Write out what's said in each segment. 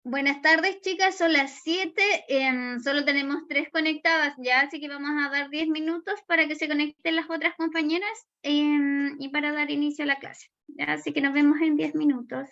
Buenas tardes, chicas. Son las 7. Solo tenemos 3 conectadas ya, así que vamos a dar 10 minutos para que se conecten las otras compañeras y para dar inicio a la clase. ¿Ya? Así que nos vemos en 10 minutos.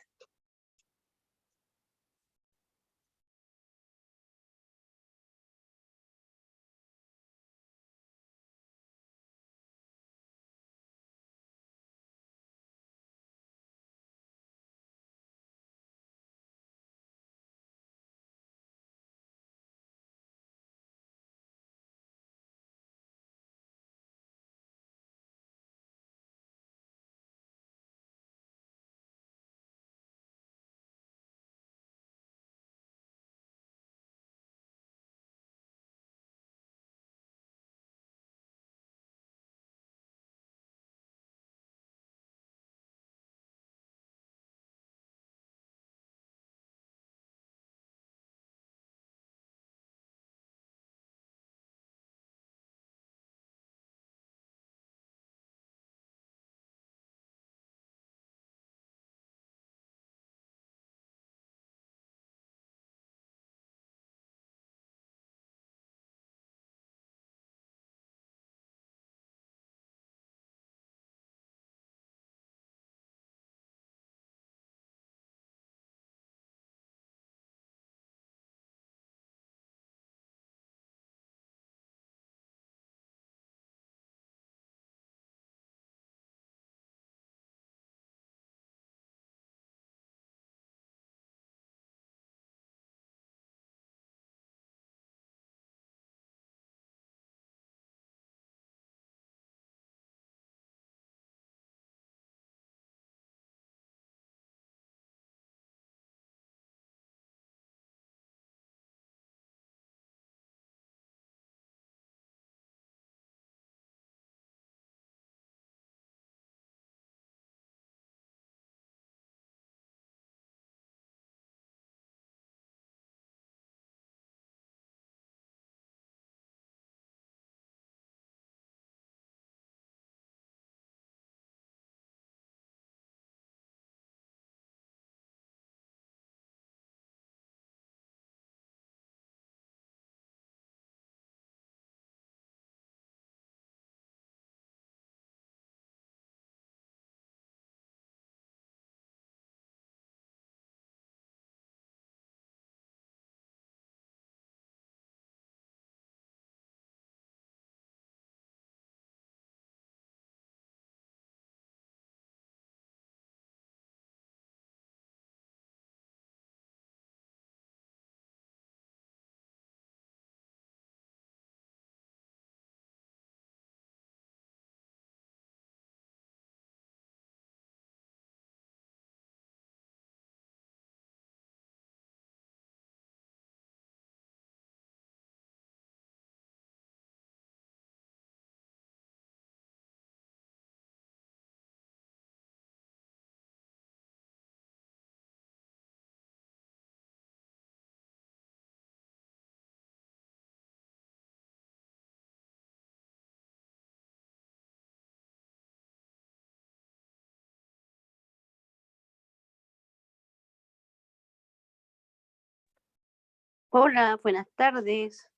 Hola, buenas tardes.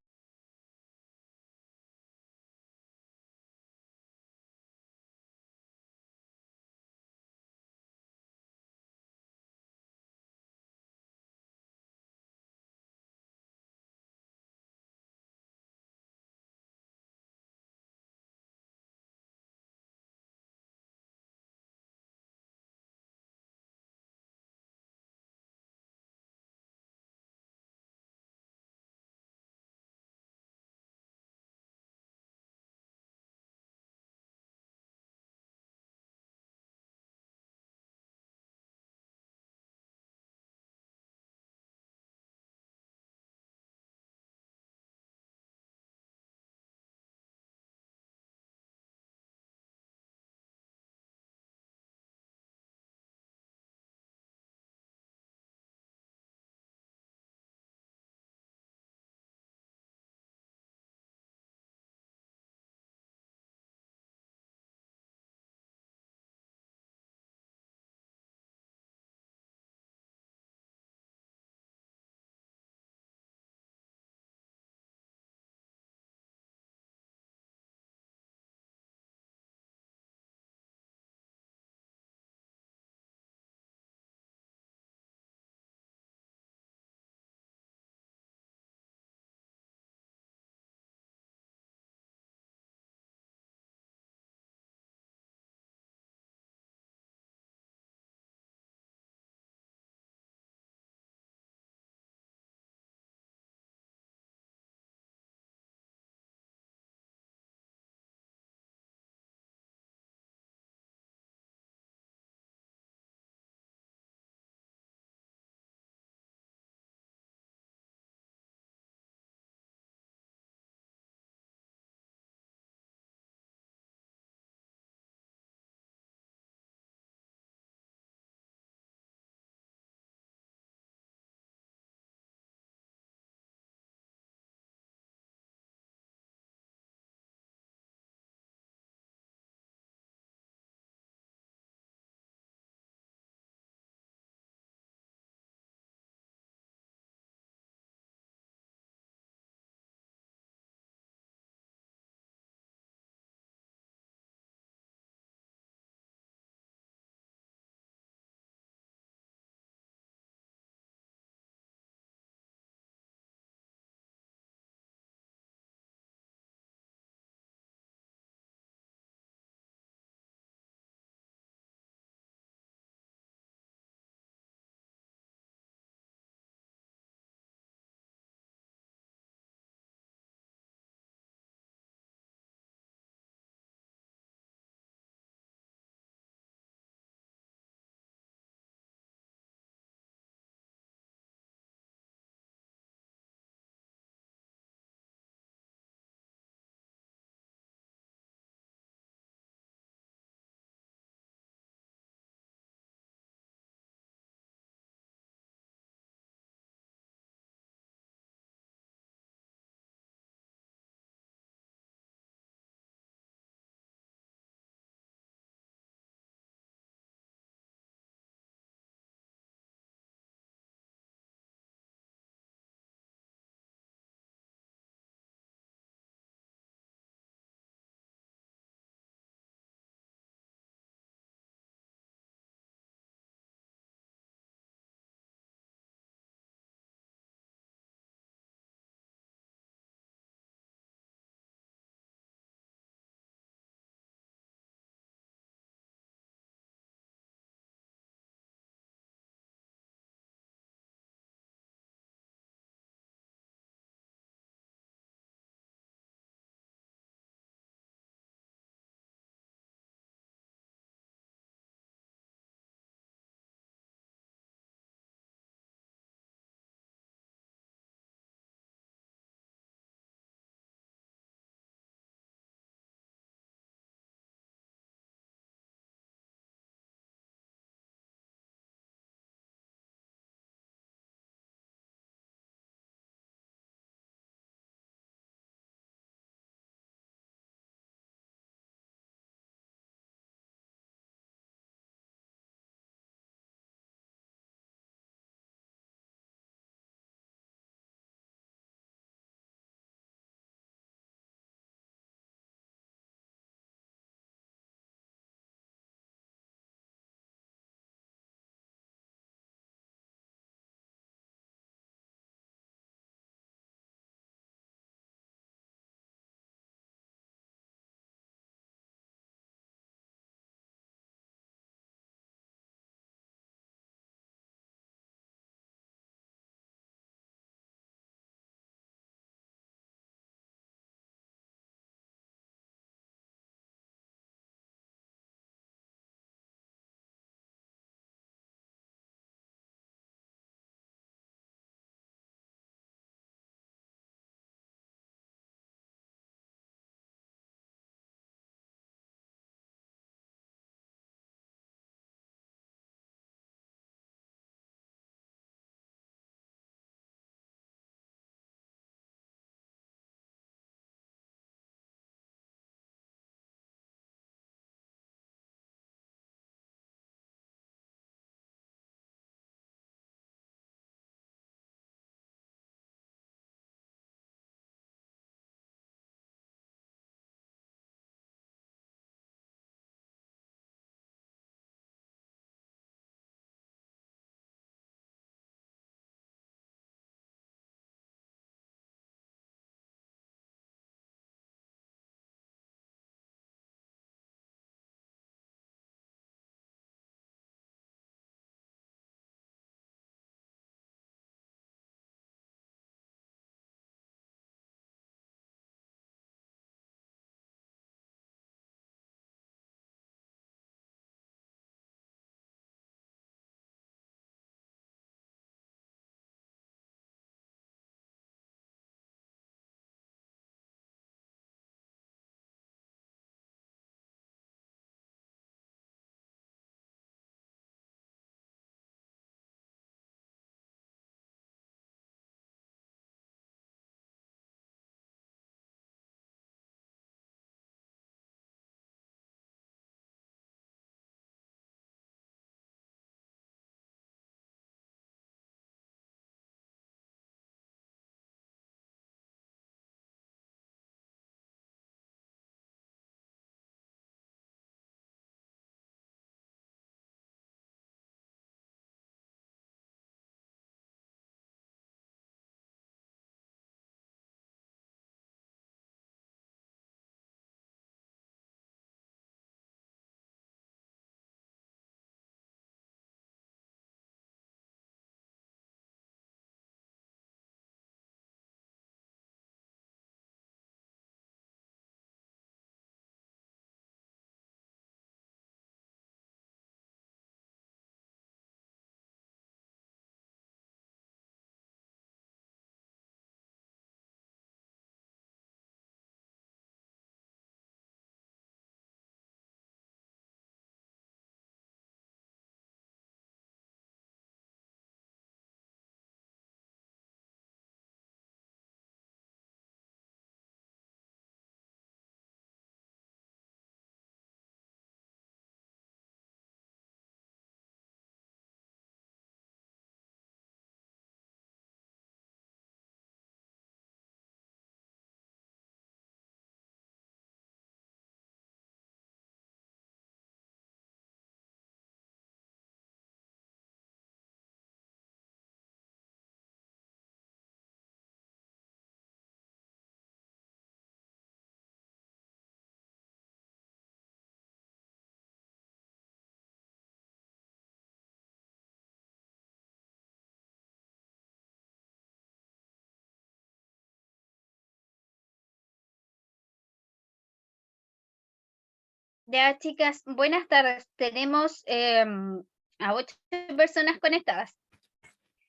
Ya, chicas, buenas tardes. Tenemos a 8 personas conectadas.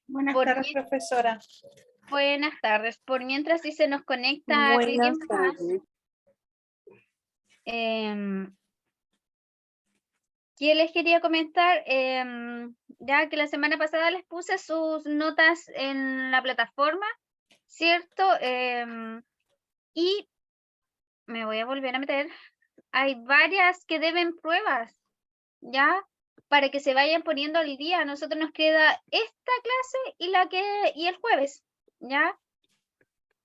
Buenas Por tardes, mi- profesora. Buenas tardes. Por mientras, si se nos conecta Buenas alguien más, tardes. em, ¿qué les quería comentar? Ya que la semana pasada les puse sus notas en la plataforma, ¿cierto? Y me voy a volver a meter. Hay varias que deben pruebas, ¿ya? Para que se vayan poniendo al día. A nosotros nos queda esta clase y el jueves, ¿ya?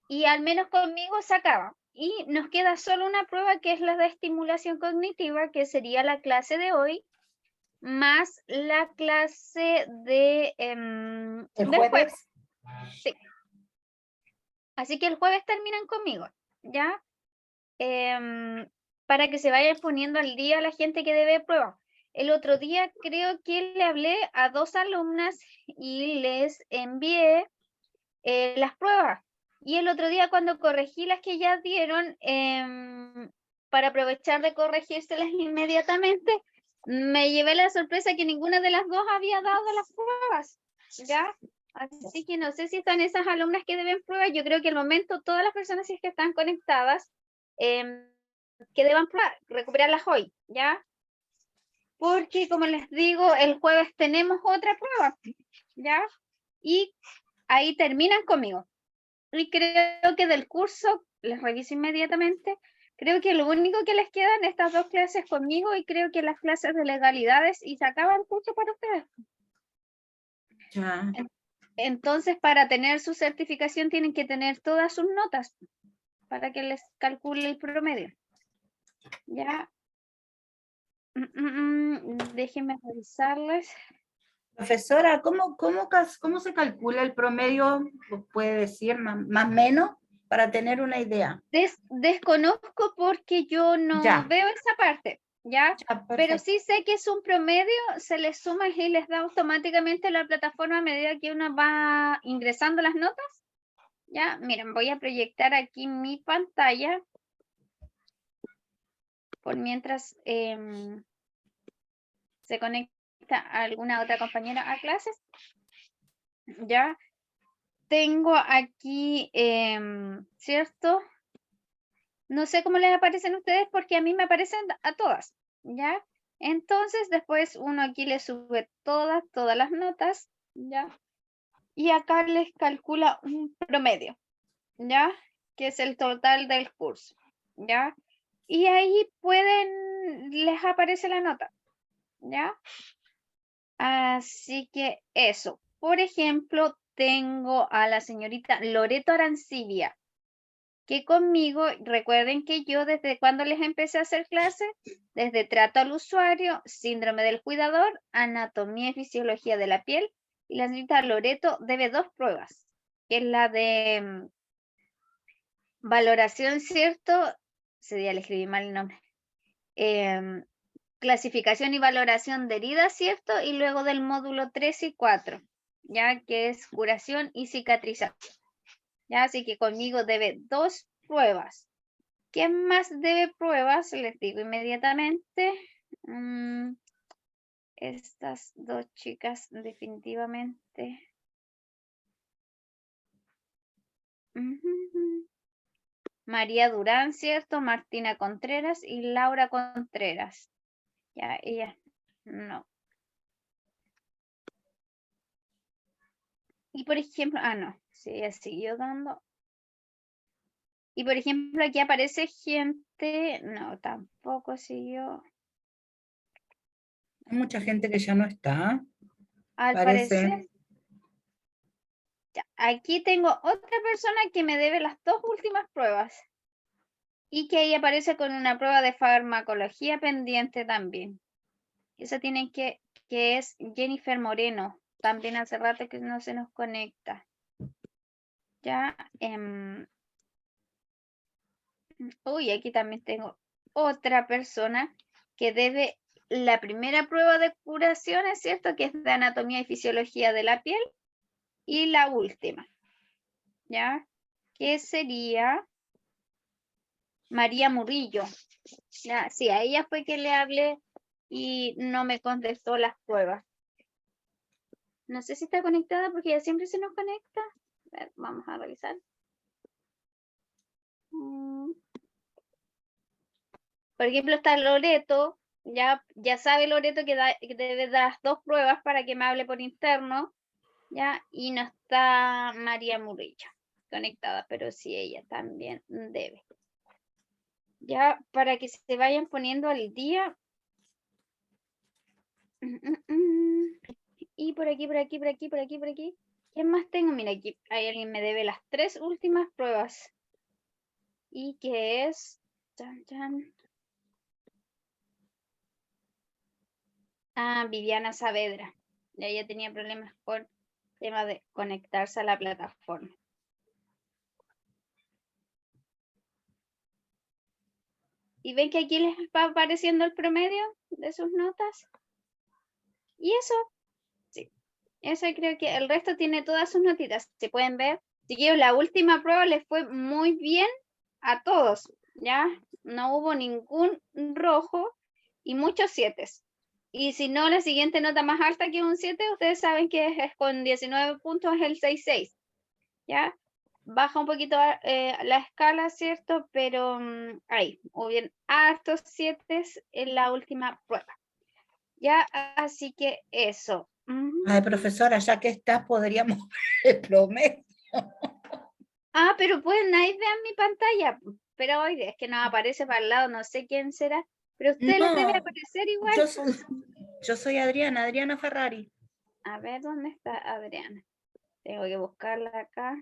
Y al menos conmigo se acaba. Y nos queda solo una prueba que es la de estimulación cognitiva, que sería la clase de hoy, más la clase ¿El del jueves. jueves? Sí. Así que el jueves terminan conmigo, ¿ya? Para que se vayan poniendo al día la gente que debe prueba. El otro día creo que le hablé a 2 alumnas y les envié las pruebas. Y el otro día cuando corregí las que ya dieron, para aprovechar de corregírselas inmediatamente, me llevé la sorpresa que ninguna de las dos había dado las pruebas, ¿ya? Así que no sé si están esas alumnas que deben pruebas. Yo creo que al momento todas las personas si es que están conectadas, que deban probar, recuperarlas hoy, ¿ya? Porque como les digo, el jueves tenemos otra prueba, ¿ya? Y ahí terminan conmigo. Y creo que del curso, les reviso inmediatamente, creo que lo único que les quedan estas 2 clases conmigo y creo que las clases de legalidades y se acaba el curso para ustedes. Ya. Entonces, para tener su certificación tienen que tener todas sus notas para que les calcule el promedio. Ya. Déjenme revisarles. Profesora, ¿cómo se calcula el promedio? ¿Puede decir más o menos para tener una idea? Desconozco porque yo no Ya, veo esa parte, ¿ya? ya, Pero perfecto. sí sé que es un promedio, se les suma y les da automáticamente la plataforma a medida que uno va ingresando las notas. Ya, miren, voy a proyectar aquí mi pantalla por mientras se conecta alguna otra compañera a clases. Ya, tengo aquí, ¿cierto? No sé cómo les aparecen a ustedes porque a mí me aparecen a todas, ¿ya? Entonces después uno aquí le sube todas las notas, ¿ya? Y acá les calcula un promedio, ¿ya? Que es el total del curso, ¿ya? Y ahí les aparece la nota, ¿ya? Así que eso. Por ejemplo, tengo a la señorita Loreto Arancibia, que conmigo, recuerden que yo desde cuando les empecé a hacer clases, desde trato al usuario, síndrome del cuidador, anatomía y fisiología de la piel, y la señorita Loreto debe 2 pruebas, que es la de valoración, ¿cierto? Ese día le escribí mal el nombre. Clasificación y valoración de heridas, ¿cierto? Y luego del módulo 3 y 4, ya que es curación y cicatrización. Ya, así que conmigo debe 2 pruebas. ¿Quién más debe pruebas? Les digo inmediatamente. Estas 2 chicas definitivamente. María Durán, ¿cierto? Martina Contreras y Laura Contreras. Ya, ella no. Y por ejemplo, no, sí, ella siguió dando. Y por ejemplo, aquí aparece gente, no, tampoco siguió. Hay mucha gente que ya no está, Al parecer, parece. ya, aquí tengo otra persona que me debe las 2 últimas pruebas. Y que ahí aparece con una prueba de farmacología pendiente también. Esa tienen que es Jennifer Moreno. También hace rato que no se nos conecta. Ya. Uy, aquí también tengo otra persona que debe la primera prueba de curación, ¿es cierto? Que es de anatomía y fisiología de la piel. Y la última, ¿ya? Que sería María Murillo. Ya, sí, a ella fue que le hablé y no me contestó las pruebas. No sé si está conectada porque ella siempre se nos conecta. A ver, vamos a revisar. Por ejemplo, está Loreto. Ya sabe Loreto que debe dar 2 pruebas para que me hable por interno. ¿Ya? Y no está María Murillo conectada, pero sí ella también debe. Ya, para que se vayan poniendo al día. Y por aquí, por aquí, por aquí, por aquí, por aquí. ¿Quién más tengo? Mira, aquí hay alguien me debe las 3 últimas pruebas. Y que es... Chan, chan. Ah, Viviana Saavedra. Ya ella tenía problemas con tema de conectarse a la plataforma. ¿Y ven que aquí les va apareciendo el promedio de sus notas? Y eso, sí. Eso creo que el resto tiene todas sus notitas. Se pueden ver. Chiquillos, la última prueba les fue muy bien a todos, ¿ya? No hubo ningún rojo y muchos 7. Y si no, la siguiente nota más alta que un 7, ustedes saben que es con 19 puntos el 6-6, ¿ya? Baja un poquito la escala, ¿cierto? Pero ahí, hubieron hartos 7 en la última prueba. Ya, así que eso. Ay, profesora, ya que estás, podríamos ver el promedio. Ah, pero pueden ahí vean mi pantalla. Pero hoy es que nos aparece para el lado, no sé quién será. Pero a ustedes les debe No, aparecer igual. yo soy Adriana Ferrari. A ver, ¿dónde está Adriana? Tengo que buscarla acá.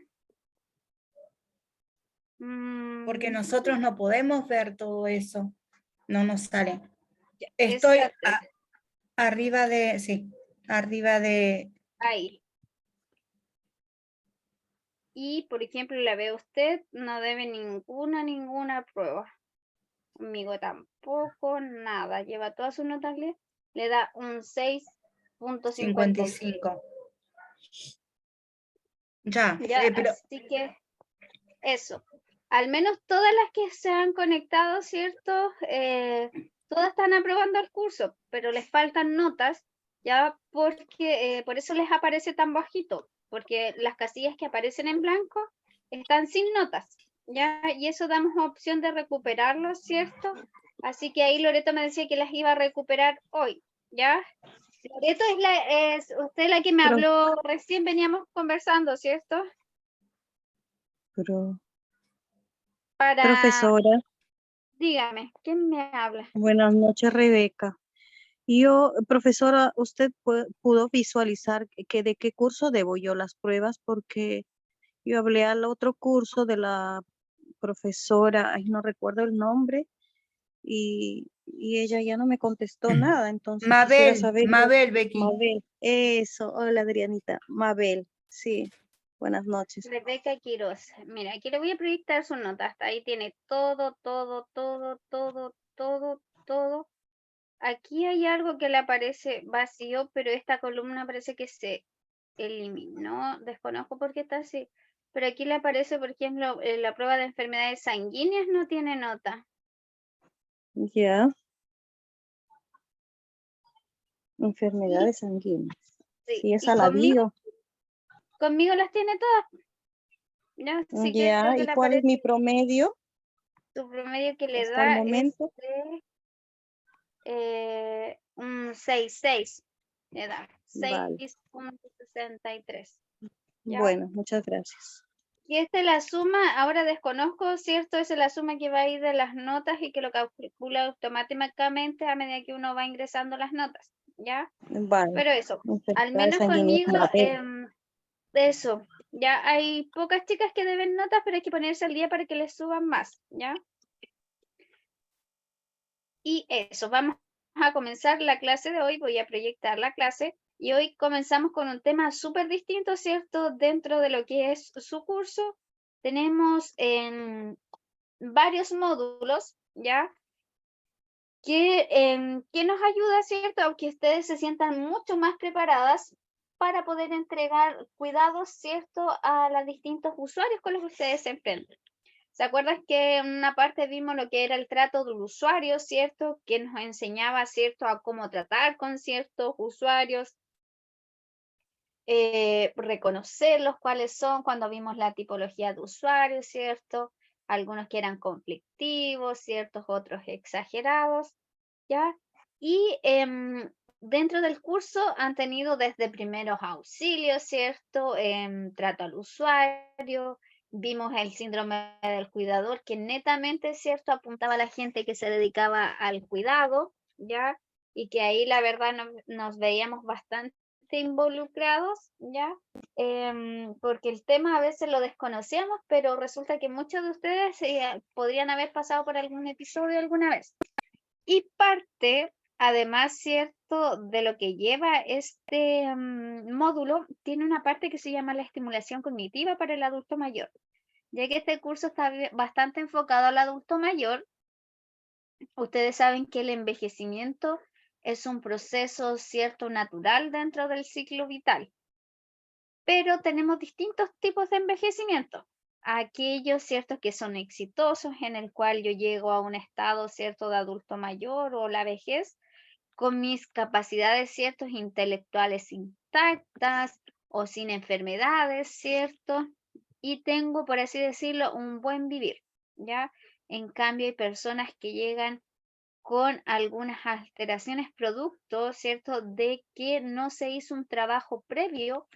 Porque nosotros no podemos ver todo eso. No nos sale. Ya, Estoy esa arriba de, sí, arriba de... ahí. Y, por ejemplo, la ve usted, no debe ninguna prueba. Conmigo tampoco, nada. Lleva todas sus notas, le da un 6.55. 55. Ya, Ya, pero así que eso. Al menos todas las que se han conectado, ¿cierto? Todas están aprobando el curso, pero les faltan notas, ya porque por eso les aparece tan bajito, porque las casillas que aparecen en blanco están sin notas, ya, y eso damos opción de recuperarlo, ¿cierto? Así que ahí Loreto me decía que las iba a recuperar hoy, ¿ya? Loreto es usted la que me habló recién, veníamos conversando, ¿cierto? Para, Profesora, dígame, ¿quién me habla? buenas noches, Rebeca. Profesora, ¿usted pudo visualizar de qué curso debo yo las pruebas? Porque yo hablé al otro curso de la profesora, ay, no recuerdo el nombre, y ella ya no me contestó nada, entonces quisiera saber. Mabel, Becky. Mabel, eso, hola Adrianita, Mabel, sí, buenas noches. Rebeca Quiroz. Mira, aquí le voy a proyectar su nota. Hasta ahí tiene todo, todo, todo, todo, todo, todo. Aquí hay algo que le aparece vacío, pero esta columna parece que se eliminó. Desconozco por qué está así. Pero aquí le aparece, por ejemplo, la prueba de enfermedades sanguíneas no tiene nota. Ya, Y, enfermedades sanguíneas. sí, Sí, esa y la vi yo. conmigo las tiene todas. Ya, sí que creo Ya, que ¿y le cuál es aparece mi promedio su promedio que le hasta el da es momento? un 6.6. Le da Vale, 6.63. ¿Ya? bueno, muchas gracias. Y esta es la suma, ahora desconozco, ¿cierto? Esa es la suma que va a ir de las notas y que lo calcula automáticamente a medida que uno va ingresando las notas, ¿ya? Vale, Pero eso, al enfermedades menos sanguíneas, conmigo, Mabel. eso, ya hay pocas chicas que deben notas, pero hay que ponerse al día para que les suban más, ¿ya? Y eso, vamos a comenzar la clase de hoy, voy a proyectar la clase y hoy comenzamos con un tema súper distinto, ¿cierto? Dentro de lo que es su curso, tenemos varios módulos, ¿ya? Que nos ayuda, ¿cierto? A que ustedes se sientan mucho más preparadas para poder entregar cuidados, ¿cierto? A los distintos usuarios con los que ustedes se enfrentan. ¿Se acuerdan que en una parte vimos lo que era el trato del usuario, cierto? Que nos enseñaba, cierto, a cómo tratar con ciertos usuarios, reconocerlos cuáles son cuando vimos la tipología de usuarios, ¿cierto? Algunos que eran conflictivos, ciertos otros exagerados, ¿ya? Y dentro del curso han tenido desde primeros auxilios, ¿cierto? Trato al usuario, vimos el síndrome del cuidador, que netamente, ¿cierto? Apuntaba a la gente que se dedicaba al cuidado, ¿ya? Y que ahí la verdad nos veíamos bastante involucrados, ¿ya? Porque el tema a veces lo desconocíamos, pero resulta que muchos de ustedes podrían haber pasado por algún episodio alguna vez. Y parte, además, cierto, de lo que lleva este módulo, tiene una parte que se llama la estimulación cognitiva para el adulto mayor, ya que este curso está bastante enfocado al adulto mayor. Ustedes saben que el envejecimiento es un proceso, cierto, natural dentro del ciclo vital, pero tenemos distintos tipos de envejecimiento. Aquellos, ciertos, que son exitosos, en el cual yo llego a un estado, cierto, de adulto mayor o la vejez, con mis capacidades, ciertos, intelectuales intactas o sin enfermedades, cierto, y tengo, por así decirlo, un buen vivir, ¿ya? En cambio, hay personas que llegan con algunas alteraciones producto, ¿cierto?, de que no se hizo un trabajo previo,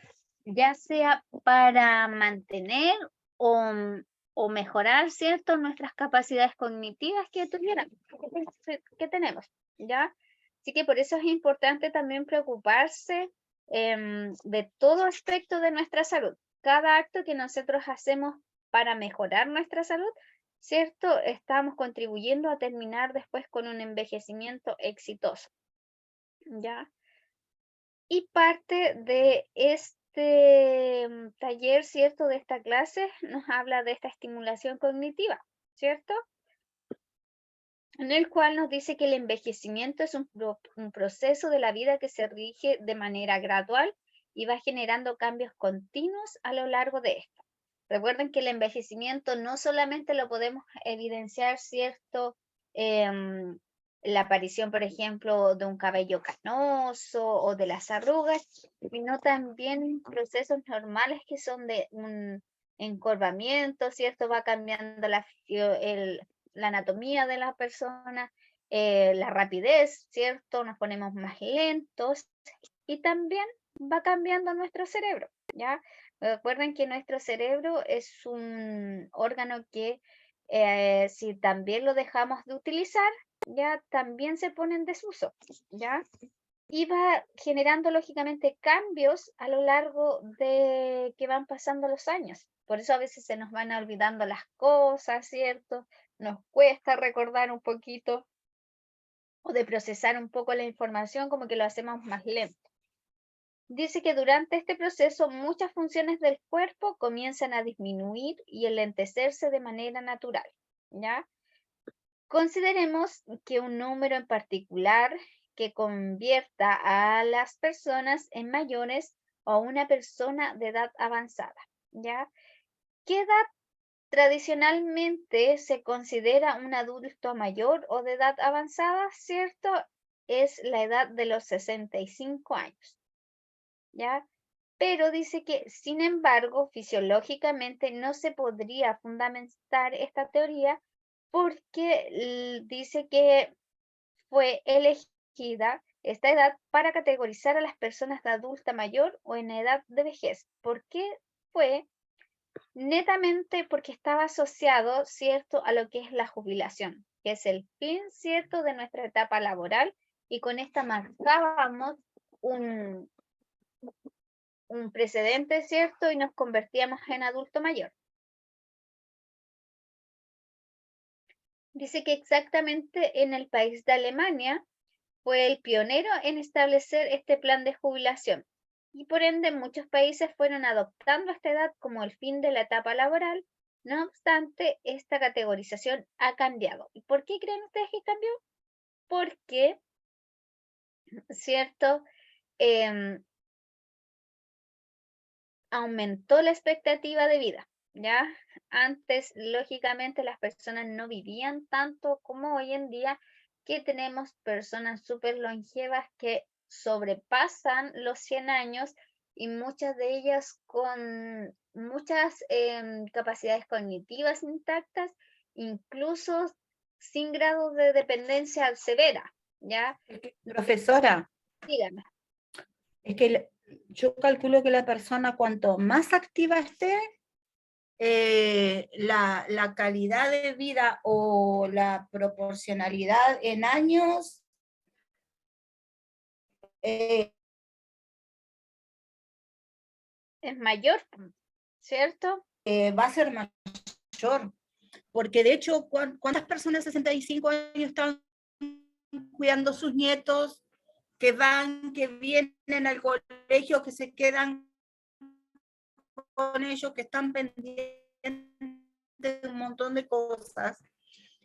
ya sea para mantener o mejorar, ¿cierto?, nuestras capacidades cognitivas que que tenemos, ¿ya? Así que por eso es importante también preocuparse de todo aspecto de nuestra salud. Cada acto que nosotros hacemos para mejorar nuestra salud, ¿cierto? Estamos contribuyendo a terminar después con un envejecimiento exitoso, ¿ya? Y parte de este taller, ¿cierto? De esta clase nos habla de esta estimulación cognitiva, ¿cierto? En el cual nos dice que el envejecimiento es un proceso de la vida que se rige de manera gradual y va generando cambios continuos a lo largo de esta. Recuerden que el envejecimiento no solamente lo podemos evidenciar, ¿cierto? La aparición, por ejemplo, de un cabello canoso o de las arrugas, sino también procesos normales que son de un encorvamiento, ¿cierto? Va cambiando la anatomía de la persona, la rapidez, ¿cierto? Nos ponemos más lentos y también va cambiando nuestro cerebro, ¿ya? Recuerden que nuestro cerebro es un órgano que si también lo dejamos de utilizar, ya también se pone en desuso, ¿ya? Y va generando lógicamente cambios a lo largo de que van pasando los años. Por eso a veces se nos van olvidando las cosas, ¿cierto? Nos cuesta recordar un poquito o de procesar un poco la información, como que lo hacemos más lento. Dice que durante este proceso muchas funciones del cuerpo comienzan a disminuir y enlentecerse de manera natural, ¿ya? Consideremos que un número en particular que convierta a las personas en mayores o una persona de edad avanzada, ¿ya? ¿Qué edad tradicionalmente se considera un adulto mayor o de edad avanzada? ¿Cierto? Es la edad de los 65 años, ¿ya? Pero dice que, sin embargo, fisiológicamente no se podría fundamentar esta teoría porque dice que fue elegida esta edad para categorizar a las personas de adulta mayor o en edad de vejez. ¿Por qué fue? Netamente porque estaba asociado, ¿cierto?, a lo que es la jubilación, que es el fin, ¿cierto?, de nuestra etapa laboral, y con esta marcábamos un precedente, ¿cierto?, y nos convertíamos en adulto mayor. Dice que exactamente en el país de Alemania fue el pionero en establecer este plan de jubilación y por ende muchos países fueron adoptando esta edad como el fin de la etapa laboral. No obstante, esta categorización ha cambiado. ¿Y por qué creen ustedes que cambió? Porque, ¿cierto? Aumentó la expectativa de vida. ¿ya? Antes, lógicamente, las personas no vivían tanto como hoy en día, que tenemos personas súper longevas que sobrepasan los 100 años y muchas de ellas con muchas capacidades cognitivas intactas, incluso sin grado de dependencia severa, ¿ya? Profesora, Dígame. es que yo calculo que la persona cuanto más activa esté, la calidad de vida o la proporcionalidad en años eh, Es mayor, ¿cierto? va a ser mayor. Porque de hecho, ¿cuántas personas de 65 años están cuidando sus nietos, que van, que vienen al colegio, que se quedan con ellos, que están pendientes de un montón de cosas?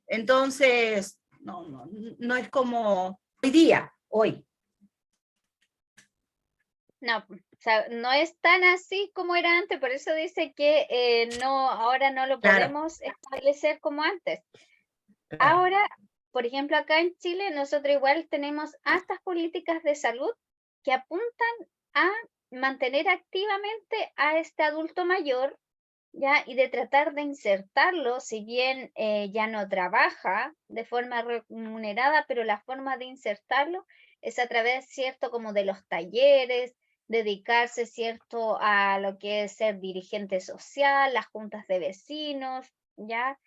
Entonces, no es como hoy día, hoy. No, o sea, no es tan así como era antes, por eso dice que no, ahora no lo Claro. podemos establecer como antes. Ahora, por ejemplo, acá en Chile, nosotros igual tenemos hartas políticas de salud que apuntan a mantener activamente a este adulto mayor, ¿ya? Y de tratar de insertarlo, si bien ya no trabaja de forma remunerada, pero la forma de insertarlo es a través, ¿cierto?, como de los talleres, dedicarse, ¿cierto?, a lo que es ser dirigente social, las juntas de vecinos, ¿ya?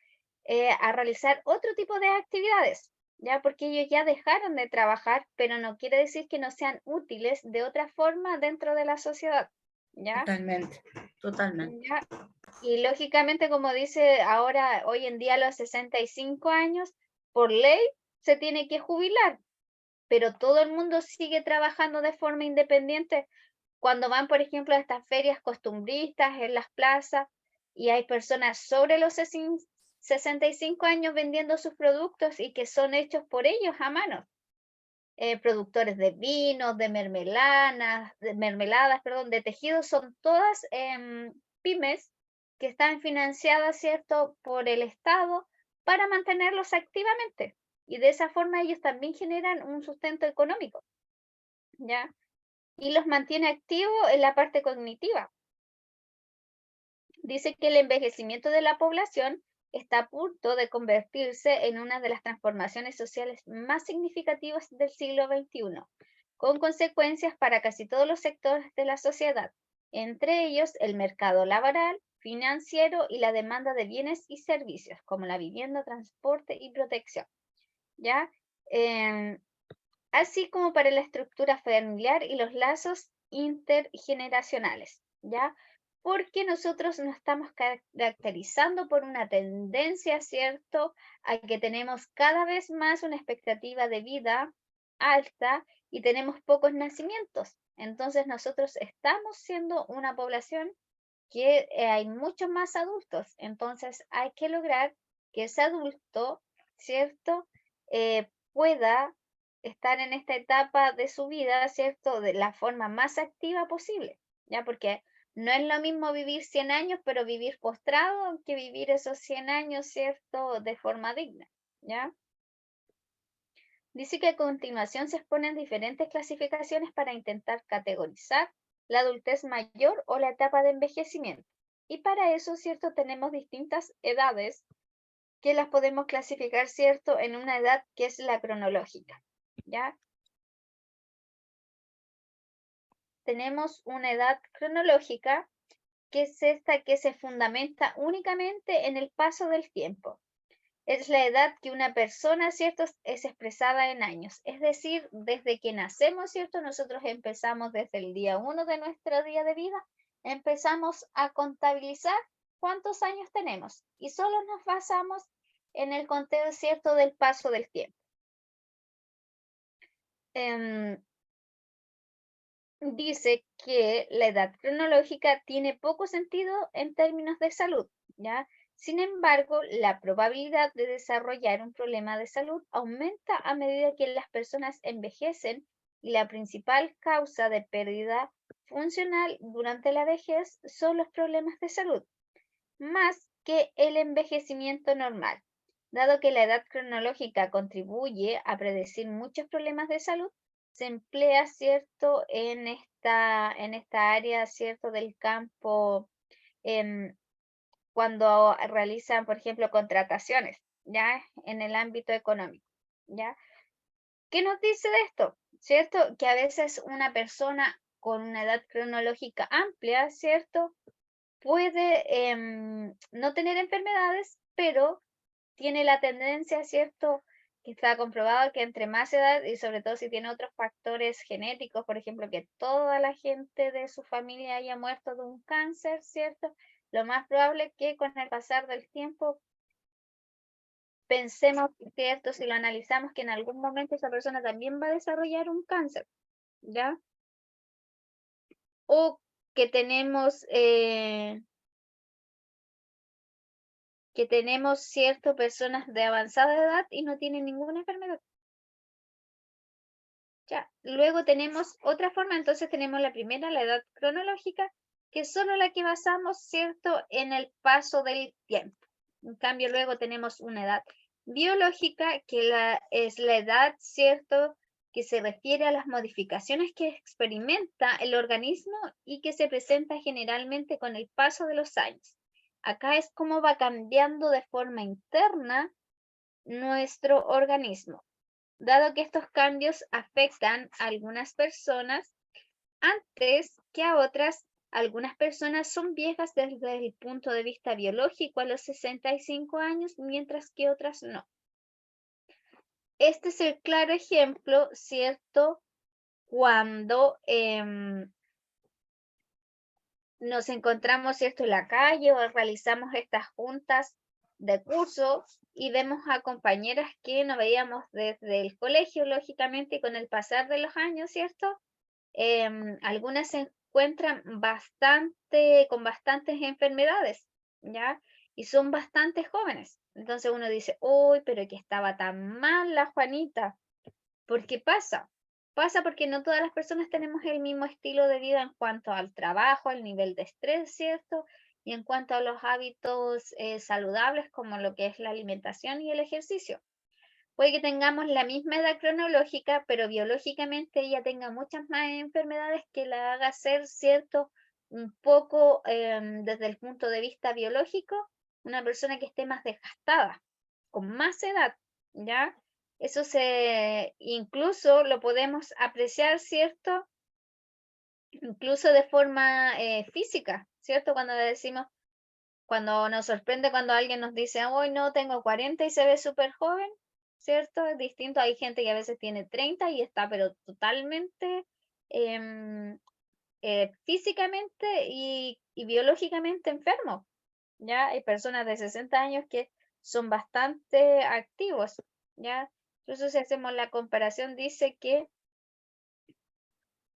A realizar otro tipo de actividades, ¿ya? Porque ellos ya dejaron de trabajar, pero no quiere decir que no sean útiles de otra forma dentro de la sociedad, ¿ya? Totalmente, totalmente. ¿Ya? Y lógicamente, como dice ahora, hoy en día a los 65 años, por ley se tiene que jubilar, pero todo el mundo sigue trabajando de forma independiente. Cuando van, por ejemplo, a estas ferias costumbristas en las plazas y hay personas sobre los 65 años vendiendo sus productos y que son hechos por ellos a mano. Productores de vinos, de mermeladas, perdón, de tejidos, son todas pymes que están financiadas, ¿cierto?, por el Estado para mantenerlos activamente. Y de esa forma ellos también generan un sustento económico, ¿ya? Y los mantiene activos en la parte cognitiva. Dice que el envejecimiento de la población está a punto de convertirse en una de las transformaciones sociales más significativas del siglo XXI, con consecuencias para casi todos los sectores de la sociedad, entre ellos el mercado laboral, financiero y la demanda de bienes y servicios, como la vivienda, transporte y protección. ¿Ya? Así como para la estructura familiar y los lazos intergeneracionales, ¿ya? Porque nosotros nos estamos caracterizando por una tendencia, ¿cierto?, a que tenemos cada vez más una expectativa de vida alta y tenemos pocos nacimientos. Entonces nosotros estamos siendo una población que hay muchos más adultos. Entonces hay que lograr que ese adulto, ¿cierto?, pueda estar en esta etapa de su vida, ¿cierto?, de la forma más activa posible, ¿ya? Porque no es lo mismo vivir 100 años, pero vivir postrado, que vivir esos 100 años, ¿cierto?, de forma digna, ¿ya? Dice que a continuación se exponen diferentes clasificaciones para intentar categorizar la adultez mayor o la etapa de envejecimiento. Y para eso, ¿cierto?, tenemos distintas edades que las podemos clasificar, ¿cierto?, en una edad que es la cronológica, ¿ya? Tenemos una edad cronológica, que es esta que se fundamenta únicamente en el paso del tiempo. Es la edad que una persona, ¿cierto?, es expresada en años. Es decir, desde que nacemos, ¿cierto?, nosotros empezamos desde el día 1 de nuestro día de vida, empezamos a contabilizar cuántos años tenemos y solo nos basamos en el conteo, ¿cierto?, del paso del tiempo. Dice que la edad cronológica tiene poco sentido en términos de salud, ¿ya? Sin embargo, la probabilidad de desarrollar un problema de salud aumenta a medida que las personas envejecen y la principal causa de pérdida funcional durante la vejez son los problemas de salud. más que el envejecimiento normal. Dado que la edad cronológica contribuye a predecir muchos problemas de salud, se emplea, ¿cierto?, en esta área, ¿cierto?, del campo, cuando realizan, por ejemplo, contrataciones, ¿ya?, en el ámbito económico, ¿ya? ¿Qué nos dice de esto? ¿Cierto? Que a veces una persona con una edad cronológica amplia, ¿cierto?, puede no tener enfermedades, pero tiene la tendencia, ¿cierto? Que está comprobado que entre más edad y sobre todo si tiene otros factores genéticos, por ejemplo, que toda la gente de su familia haya muerto de un cáncer, ¿cierto? Lo más probable es que con el pasar del tiempo pensemos, ¿cierto? Si lo analizamos, que en algún momento esa persona también va a desarrollar un cáncer, ¿ya? O que tenemos cierto, personas de avanzada edad y no tienen ninguna enfermedad. Ya. Luego tenemos otra forma, entonces tenemos la primera, la edad cronológica, que es solo la que basamos, ¿cierto?, en el paso del tiempo. En cambio, luego tenemos una edad biológica, que es la edad, ¿cierto?, que se refiere a las modificaciones que experimenta el organismo y que se presenta generalmente con el paso de los años. Acá es cómo va cambiando de forma interna nuestro organismo. Dado que estos cambios afectan a algunas personas antes que a otras, algunas personas son viejas desde el punto de vista biológico a los 65 años, mientras que otras no. Este es el claro ejemplo, ¿cierto? Cuando nos encontramos, ¿cierto?, en la calle o realizamos estas juntas de curso y vemos a compañeras que no veíamos desde el colegio, lógicamente, y con el pasar de los años, ¿cierto? Algunas se encuentran con bastantes enfermedades, ¿ya? Y son bastante jóvenes. Entonces uno dice, uy, pero que estaba tan mal la Juanita. ¿Por qué pasa? Pasa porque no todas las personas tenemos el mismo estilo de vida en cuanto al trabajo, al nivel de estrés, ¿cierto? Y en cuanto a los hábitos saludables, como lo que es la alimentación y el ejercicio. Puede que tengamos la misma edad cronológica, pero biológicamente ella tenga muchas más enfermedades que la haga ser, ¿cierto?, un poco desde el punto de vista biológico, una persona que esté más desgastada, con más edad, ¿ya? Eso incluso lo podemos apreciar, ¿cierto? Incluso de forma física, ¿cierto? Cuando nos sorprende cuando alguien nos dice, hoy no, tengo 40 y se ve súper joven, ¿cierto? Es distinto, hay gente que a veces tiene 30 y está pero totalmente em, físicamente y biológicamente enfermo, ¿ya? Hay personas de 60 años que son bastante activos, ¿ya? Incluso si hacemos la comparación, dice que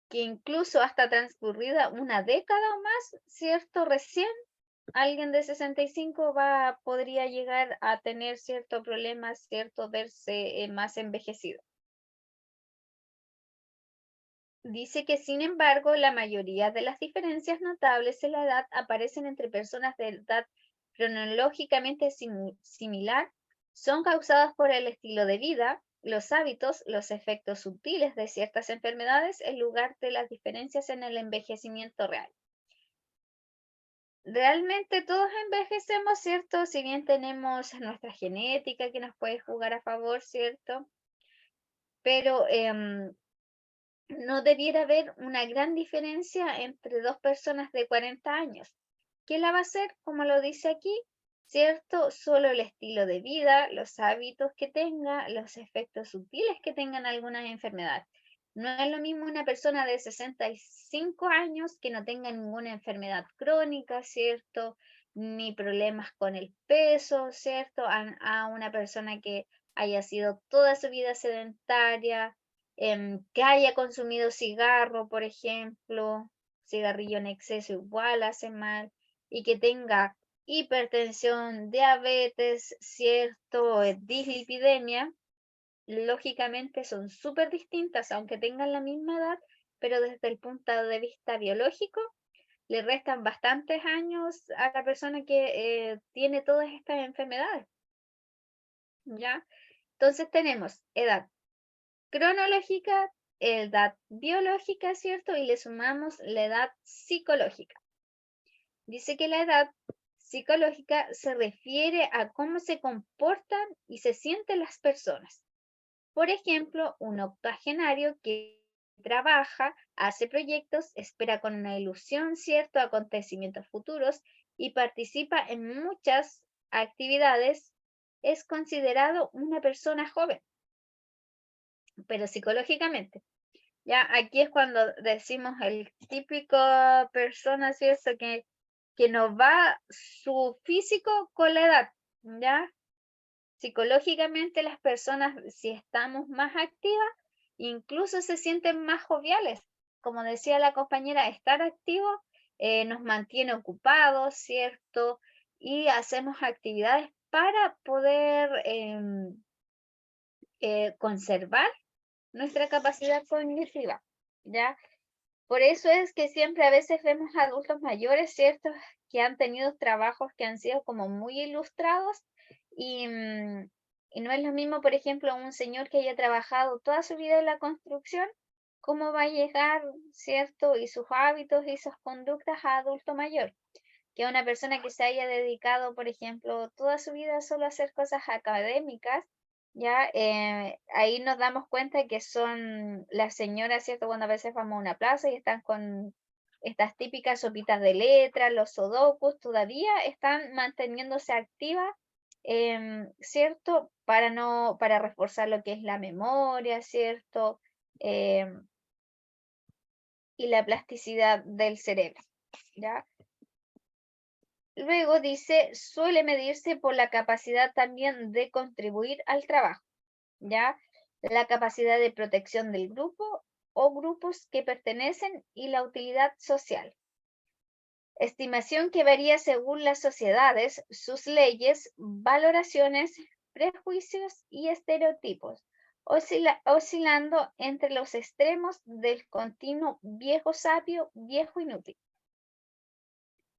incluso hasta transcurrida una década o más, ¿cierto? Recién alguien de 65 podría llegar a tener cierto problema, cierto verse más envejecido. Dice que, sin embargo, la mayoría de las diferencias notables en la edad aparecen entre personas de edad cronológicamente similar, son causadas por el estilo de vida, los hábitos, los efectos sutiles de ciertas enfermedades, en lugar de las diferencias en el envejecimiento real. Realmente todos envejecemos, ¿cierto? Si bien tenemos nuestra genética que nos puede jugar a favor, ¿cierto? Pero no debiera haber una gran diferencia entre dos personas de 40 años. ¿Qué la va a hacer? Como lo dice aquí, ¿cierto? Solo el estilo de vida, los hábitos que tenga, los efectos sutiles que tengan algunas enfermedades. No es lo mismo una persona de 65 años que no tenga ninguna enfermedad crónica, ¿cierto? Ni problemas con el peso, ¿cierto? A una persona que haya sido toda su vida sedentaria, que haya consumido cigarro, por ejemplo, cigarrillo en exceso igual hace mal, y que tenga hipertensión, diabetes, ¿cierto? Dislipidemia, lógicamente son súper distintas, aunque tengan la misma edad, pero desde el punto de vista biológico le restan bastantes años a la persona que tiene todas estas enfermedades. ¿Ya? Entonces tenemos edad cronológica, edad biológica, ¿cierto? Y le sumamos la edad psicológica. Dice que la edad psicológica se refiere a cómo se comportan y se sienten las personas. Por ejemplo, un octogenario que trabaja, hace proyectos, espera con una ilusión, ¿cierto?, acontecimientos futuros y participa en muchas actividades, es considerado una persona joven, pero psicológicamente. Ya aquí es cuando decimos el típico persona, ¿cierto?, que nos va su físico con la edad, ¿ya? Psicológicamente las personas, si estamos más activas, incluso se sienten más joviales. Como decía la compañera, estar activo nos mantiene ocupados, ¿cierto? Y hacemos actividades para poder conservar nuestra capacidad cognitiva, ¿ya? Por eso es que siempre a veces vemos adultos mayores, ¿cierto?, que han tenido trabajos que han sido como muy ilustrados y, y no es lo mismo, por ejemplo, un señor que haya trabajado toda su vida en la construcción, cómo va a llegar, ¿cierto?, y sus hábitos y sus conductas a adulto mayor, que una persona que se haya dedicado, por ejemplo, toda su vida solo a hacer cosas académicas. Ya, ahí nos damos cuenta que son las señoras, ¿cierto? Cuando a veces vamos a una plaza y están con estas típicas sopitas de letras, los sudokus, todavía están manteniéndose activas, ¿cierto? Para reforzar lo que es la memoria, ¿cierto? Y la plasticidad del cerebro, ¿ya? Luego dice, suele medirse por la capacidad también de contribuir al trabajo, ¿ya? La capacidad de protección del grupo o grupos que pertenecen y la utilidad social. Estimación que varía según las sociedades, sus leyes, valoraciones, prejuicios y estereotipos, oscilando entre los extremos del continuo viejo sabio, viejo inútil.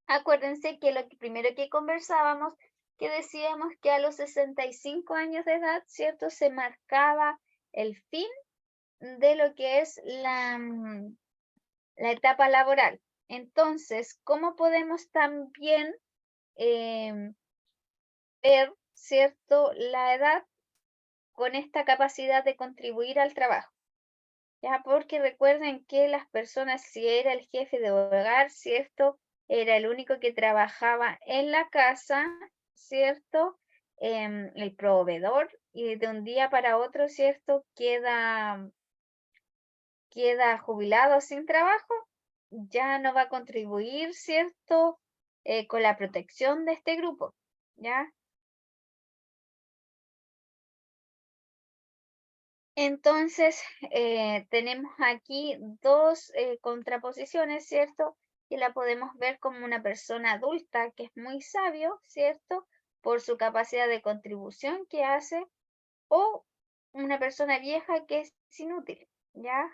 Acuérdense que lo primero que conversábamos, que decíamos que a los 65 años de edad, ¿cierto?, se marcaba el fin de lo que es la etapa laboral. Entonces, ¿cómo podemos también ver, ¿cierto?, la edad con esta capacidad de contribuir al trabajo? Ya, porque recuerden que las personas, si era el jefe de hogar, ¿cierto?, era el único que trabajaba en la casa, ¿cierto?, el proveedor, y de un día para otro, ¿cierto?, queda jubilado sin trabajo, ya no va a contribuir, ¿cierto?, con la protección de este grupo, ¿ya? Entonces, tenemos aquí dos contraposiciones, ¿cierto? Que la podemos ver como una persona adulta que es muy sabio, ¿cierto? Por su capacidad de contribución que hace, o una persona vieja que es inútil, ¿ya?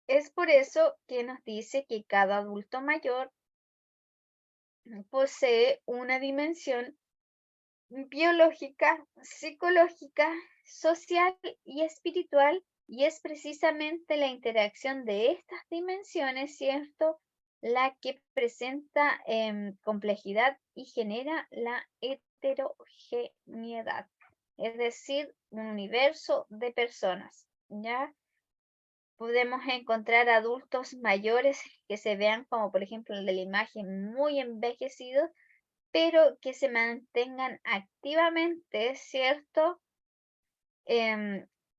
Es por eso que nos dice que cada adulto mayor posee una dimensión biológica, psicológica, social y espiritual, y es precisamente la interacción de estas dimensiones, ¿cierto?, la que presenta complejidad y genera la heterogeneidad, es decir, un universo de personas, ¿ya? Podemos encontrar adultos mayores que se vean como, por ejemplo, el de la imagen, muy envejecidos, pero que se mantengan activamente, ¿cierto?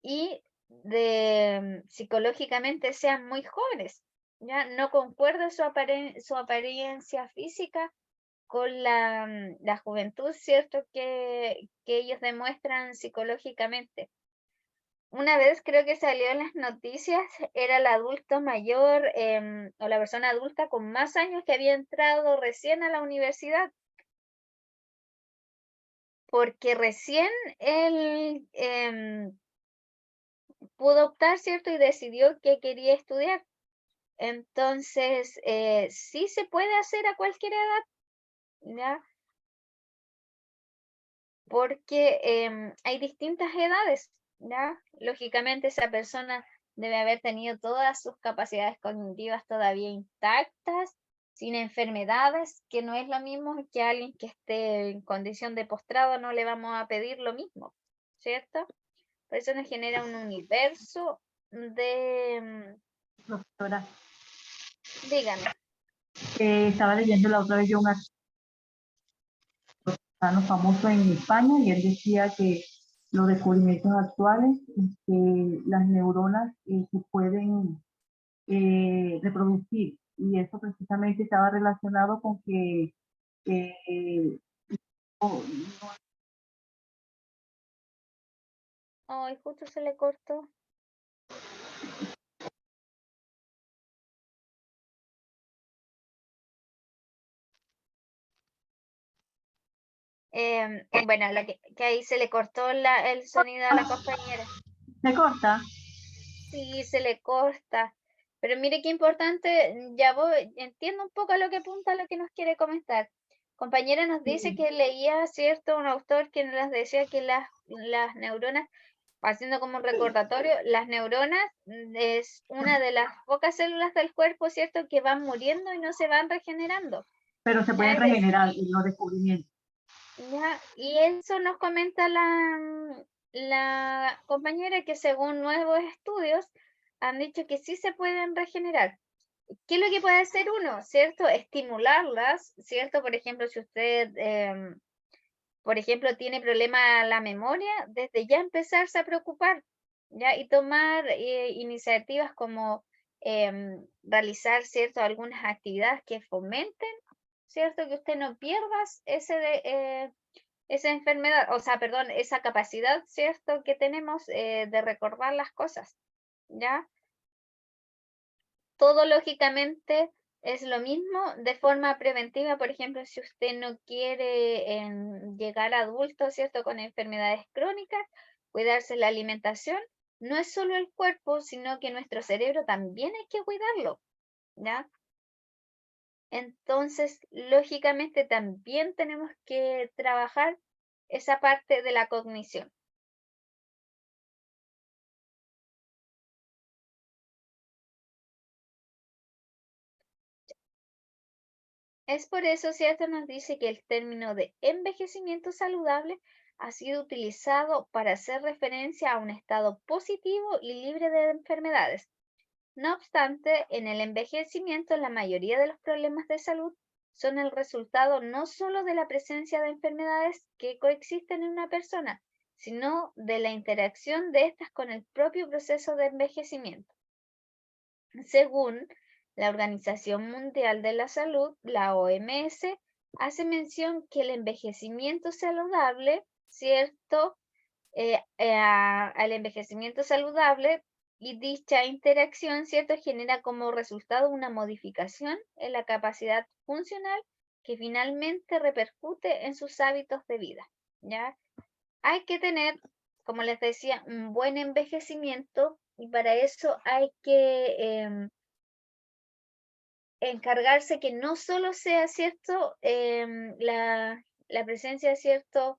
Y psicológicamente sean muy jóvenes, ¿ya? No concuerda su apariencia física con la juventud, ¿cierto? Que ellos demuestran psicológicamente. Una vez creo que salió en las noticias, era el adulto mayor o la persona adulta con más años que había entrado recién a la universidad, porque recién él pudo optar, ¿cierto? Y decidió que quería estudiar. Entonces, sí se puede hacer a cualquier edad, ¿ya? Porque hay distintas edades, ¿ya? Lógicamente esa persona debe haber tenido todas sus capacidades cognitivas todavía intactas, sin enfermedades, que no es lo mismo que alguien que esté en condición de postrado, no le vamos a pedir lo mismo, ¿cierto? Por eso nos genera un universo de, Profesora, dígame. estaba leyendo la otra vez yo un artículo famoso en España y él decía que los descubrimientos actuales, las neuronas se pueden reproducir y eso precisamente estaba relacionado con que no, Ay, justo se le cortó. Bueno, que ahí se le cortó el sonido a la compañera. se corta. Sí, se le corta. Pero mire qué importante, ya voy, entiendo un poco a lo que apunta, a lo que nos quiere comentar. Compañera nos dice que leía, ¿cierto? Un autor que nos decía que las neuronas, haciendo como un recordatorio, las neuronas es una de las pocas células del cuerpo, ¿cierto? Que van muriendo y no se van regenerando. Pero se pueden ¿Ya? regenerar los descubrimientos. Ya, y eso nos comenta la compañera que según nuevos estudios han dicho que sí se pueden regenerar. ¿Qué es lo que puede hacer uno? ¿Cierto? Estimularlas, ¿cierto? Por ejemplo, si usted, por ejemplo, tiene problema a la memoria, desde ya empezarse a preocupar, ¿ya? Y tomar iniciativas como realizar, ¿cierto? Algunas actividades que fomenten, ¿cierto? Que usted no pierda esa enfermedad, o sea, perdón, esa capacidad, ¿cierto? Que tenemos de recordar las cosas, ¿ya? Todo lógicamente es lo mismo de forma preventiva, por ejemplo, si usted no quiere llegar a adulto, ¿cierto? Con enfermedades crónicas, cuidarse la alimentación, no es solo el cuerpo, sino que nuestro cerebro también hay que cuidarlo, ¿ya? Entonces, lógicamente también tenemos que trabajar esa parte de la cognición. Es por eso, ¿cierto? Nos dice que el término de envejecimiento saludable ha sido utilizado para hacer referencia a un estado positivo y libre de enfermedades. No obstante, en el envejecimiento la mayoría de los problemas de salud son el resultado no solo de la presencia de enfermedades que coexisten en una persona, sino de la interacción de estas con el propio proceso de envejecimiento. Según la Organización Mundial de la Salud, la OMS, hace mención que el envejecimiento saludable, ¿cierto? Al envejecimiento saludable y dicha interacción, ¿cierto? Genera como resultado una modificación en la capacidad funcional que finalmente repercute en sus hábitos de vida, ¿ya? Hay que tener, como les decía, un buen envejecimiento y para eso hay que encargarse que no solo sea cierto la presencia, cierto,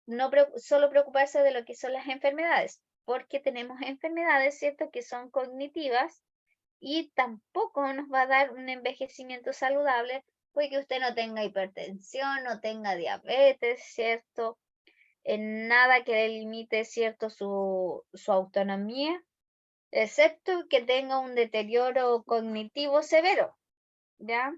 no solo preocuparse de lo que son las enfermedades, porque tenemos enfermedades, cierto, que son cognitivas y tampoco nos va a dar un envejecimiento saludable, porque usted no tenga hipertensión, no tenga diabetes, cierto, en nada que le limite, cierto, su autonomía, excepto que tenga un deterioro cognitivo severo, ¿ya?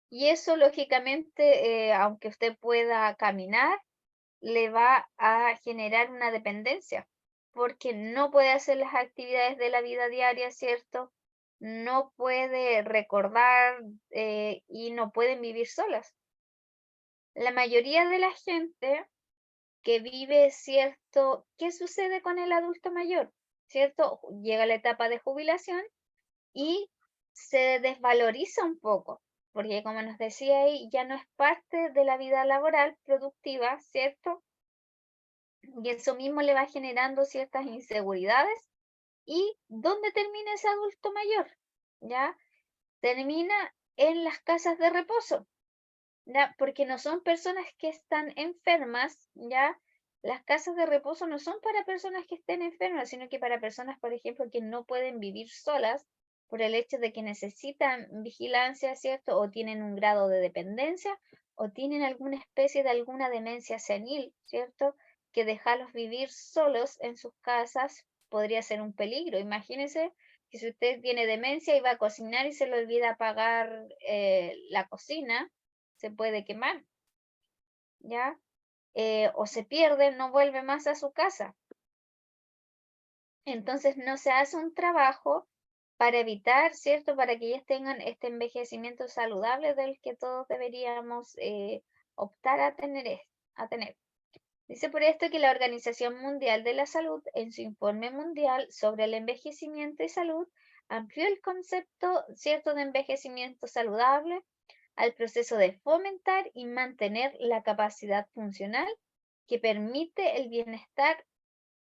Y eso lógicamente, aunque usted pueda caminar, le va a generar una dependencia, porque no puede hacer las actividades de la vida diaria, ¿cierto? No puede recordar y no pueden vivir solas. La mayoría de la gente que vive, ¿cierto? ¿Qué sucede con el adulto mayor? ¿Cierto? Llega la etapa de jubilación y se desvaloriza un poco, porque como nos decía ahí, ya no es parte de la vida laboral productiva, ¿cierto? y eso mismo le va generando ciertas inseguridades. ¿Y dónde termina ese adulto mayor? ¿Ya? Termina en las casas de reposo, ¿ya? Porque no son personas que están enfermas, ¿ya? Las casas de reposo no son para personas que estén enfermas, sino que para personas, por ejemplo, que no pueden vivir solas por el hecho de que necesitan vigilancia, ¿cierto? O tienen un grado de dependencia, o tienen alguna especie de alguna demencia senil, ¿cierto? Que dejarlos vivir solos en sus casas podría ser un peligro. Imagínense que si usted tiene demencia y va a cocinar y se le olvida apagar la cocina, se puede quemar, ¿ya? O se pierde, no vuelve más a su casa. Entonces no se hace un trabajo para evitar, ¿cierto? Para que ellas tengan este envejecimiento saludable del que todos deberíamos optar a tener, a tener. Dice por esto que la Organización Mundial de la Salud, en su informe mundial sobre el envejecimiento y salud, amplió el concepto, ¿cierto?, de envejecimiento saludable al proceso de fomentar y mantener la capacidad funcional que permite el bienestar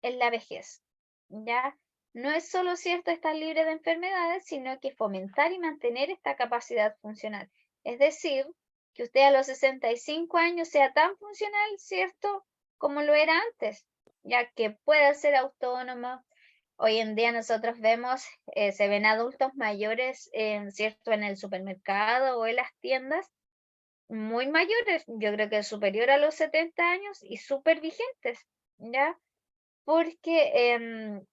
en la vejez. ¿Ya? No es solo cierto estar libre de enfermedades, sino que fomentar y mantener esta capacidad funcional. Es decir, que usted a los 65 años sea tan funcional, ¿cierto?, como lo era antes, ya que pueda ser autónomo. Hoy en día nosotros vemos, se ven adultos mayores, ¿cierto?, en el supermercado o en las tiendas, muy mayores, yo creo que superior a los 70 años y súper vigentes, ¿ya? Porque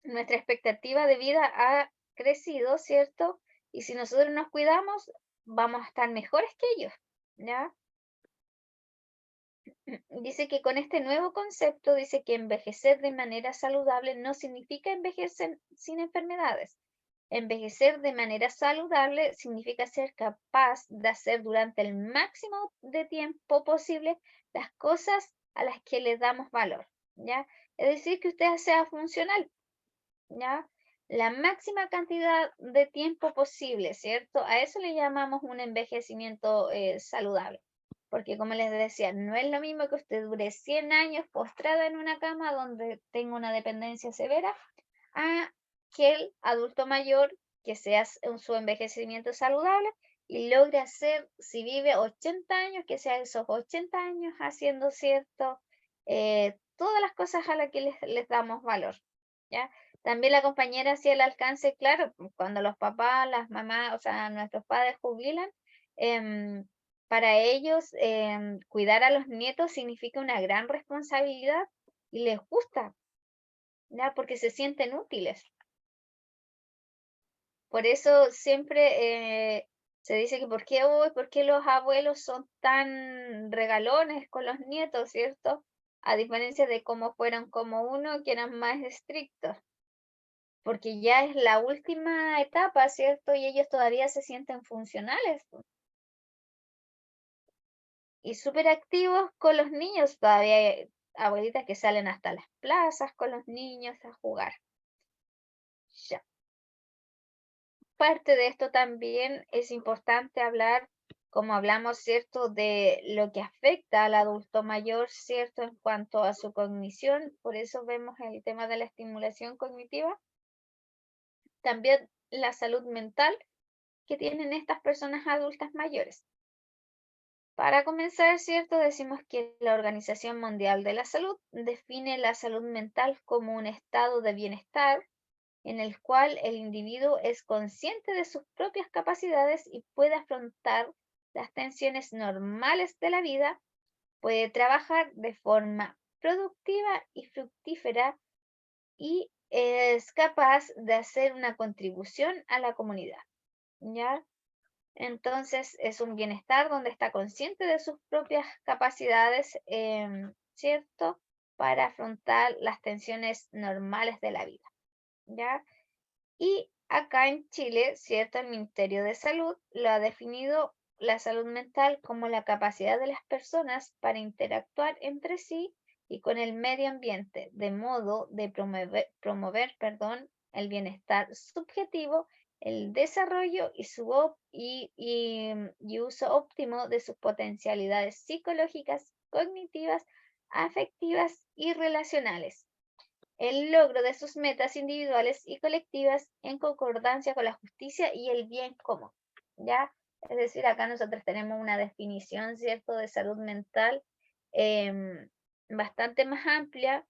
nuestra expectativa de vida ha crecido, ¿cierto? Y si nosotros nos cuidamos, vamos a estar mejores que ellos, ¿ya? Dice que con este nuevo concepto, dice que envejecer de manera saludable no significa envejecer sin enfermedades. Envejecer de manera saludable significa ser capaz de hacer durante el máximo de tiempo posible las cosas a las que le damos valor, ¿ya? Es decir, que usted sea funcional, ¿ya? La máxima cantidad de tiempo posible, ¿cierto? A eso le llamamos un envejecimiento saludable. Porque como les decía, no es lo mismo que usted dure 100 años postrada en una cama donde tenga una dependencia severa, a que el adulto mayor que sea en su envejecimiento saludable y logre hacer, si vive 80 años, que sea esos 80 años haciendo, ¿cierto? Todas las cosas a las que les damos valor, ¿ya? También la compañera hacía el alcance, claro, cuando los papás, las mamás, o sea, nuestros padres jubilan, em, para ellos cuidar a los nietos significa una gran responsabilidad y les gusta, ¿ya? Porque se sienten útiles. Por eso siempre se dice que ¿por qué hoy, por qué los abuelos son tan regalones con los nietos, ¿cierto? A diferencia de cómo fueron como uno, que eran más estrictos. Porque ya es la última etapa, ¿cierto? Y ellos todavía se sienten funcionales y súper activos con los niños. Todavía hay abuelitas que salen hasta las plazas con los niños a jugar. Ya. Parte de esto también es importante hablar, como hablamos, ¿cierto?, de lo que afecta al adulto mayor, ¿cierto?, en cuanto a su cognición. Por eso vemos el tema de la estimulación cognitiva. También la salud mental que tienen estas personas adultas mayores. Para comenzar, ¿cierto? Decimos que la Organización Mundial de la Salud define la salud mental como un estado de bienestar en el cual el individuo es consciente de sus propias capacidades y puede afrontar las tensiones normales de la vida, puede trabajar de forma productiva y fructífera y es capaz de hacer una contribución a la comunidad, ¿ya? Entonces es un bienestar donde está consciente de sus propias capacidades, ¿cierto? Para afrontar las tensiones normales de la vida, ¿ya? Y acá en Chile, ¿cierto? El Ministerio de Salud lo ha definido la salud mental como la capacidad de las personas para interactuar entre sí y con el medio ambiente, de modo de promover, perdón, el bienestar subjetivo, el desarrollo y uso óptimo de sus potencialidades psicológicas, cognitivas, afectivas y relacionales. El logro de sus metas individuales y colectivas en concordancia con la justicia y el bien común, ¿ya? Es decir, acá nosotros tenemos una definición, ¿cierto?, de salud mental bastante más amplia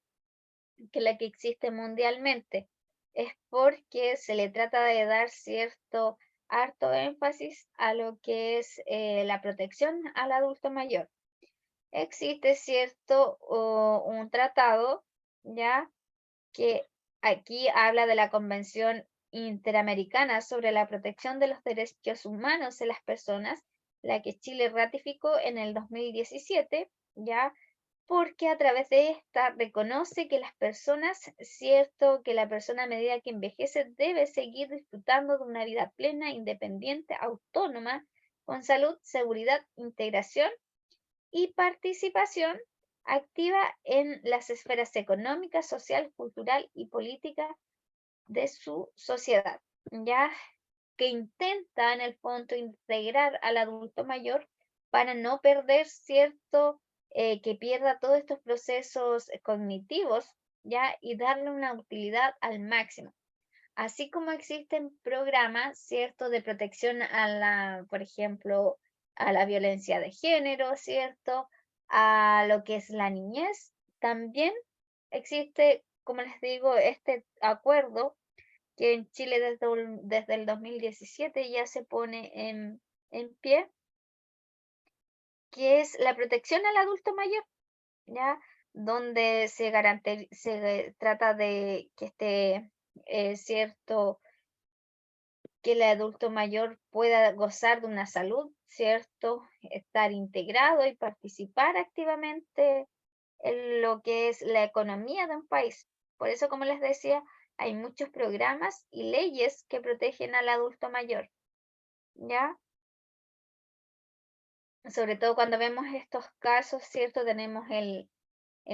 que la que existe mundialmente. Es porque se le trata de dar cierto harto énfasis a lo que es la protección al adulto mayor. Existe cierto un tratado, ¿ya?, que aquí habla de la Convención Interamericana sobre la protección de los derechos humanos de las personas, la que Chile ratificó en el 2017, ¿ya? Porque a través de esta reconoce que las personas, cierto, que la persona a medida que envejece debe seguir disfrutando de una vida plena, independiente, autónoma, con salud, seguridad, integración y participación activa en las esferas económica, social, cultural y política de su sociedad, ya que intenta en el fondo integrar al adulto mayor para no perder cierto, que pierda todos estos procesos cognitivos, ya, y darle una utilidad al máximo. Así como existen programas, ¿cierto?, de protección a la, por ejemplo, a la violencia de género, ¿cierto?, a lo que es la niñez, también existe, como les digo, este acuerdo que en Chile desde el 2017 ya se pone en pie, que es la protección al adulto mayor, ¿ya? Donde se trata de que esté cierto, que el adulto mayor pueda gozar de una salud, ¿cierto? Estar integrado y participar activamente en lo que es la economía de un país. Por eso, como les decía, hay muchos programas y leyes que protegen al adulto mayor, ¿ya? Sobre todo cuando vemos estos casos, ¿cierto? Tenemos el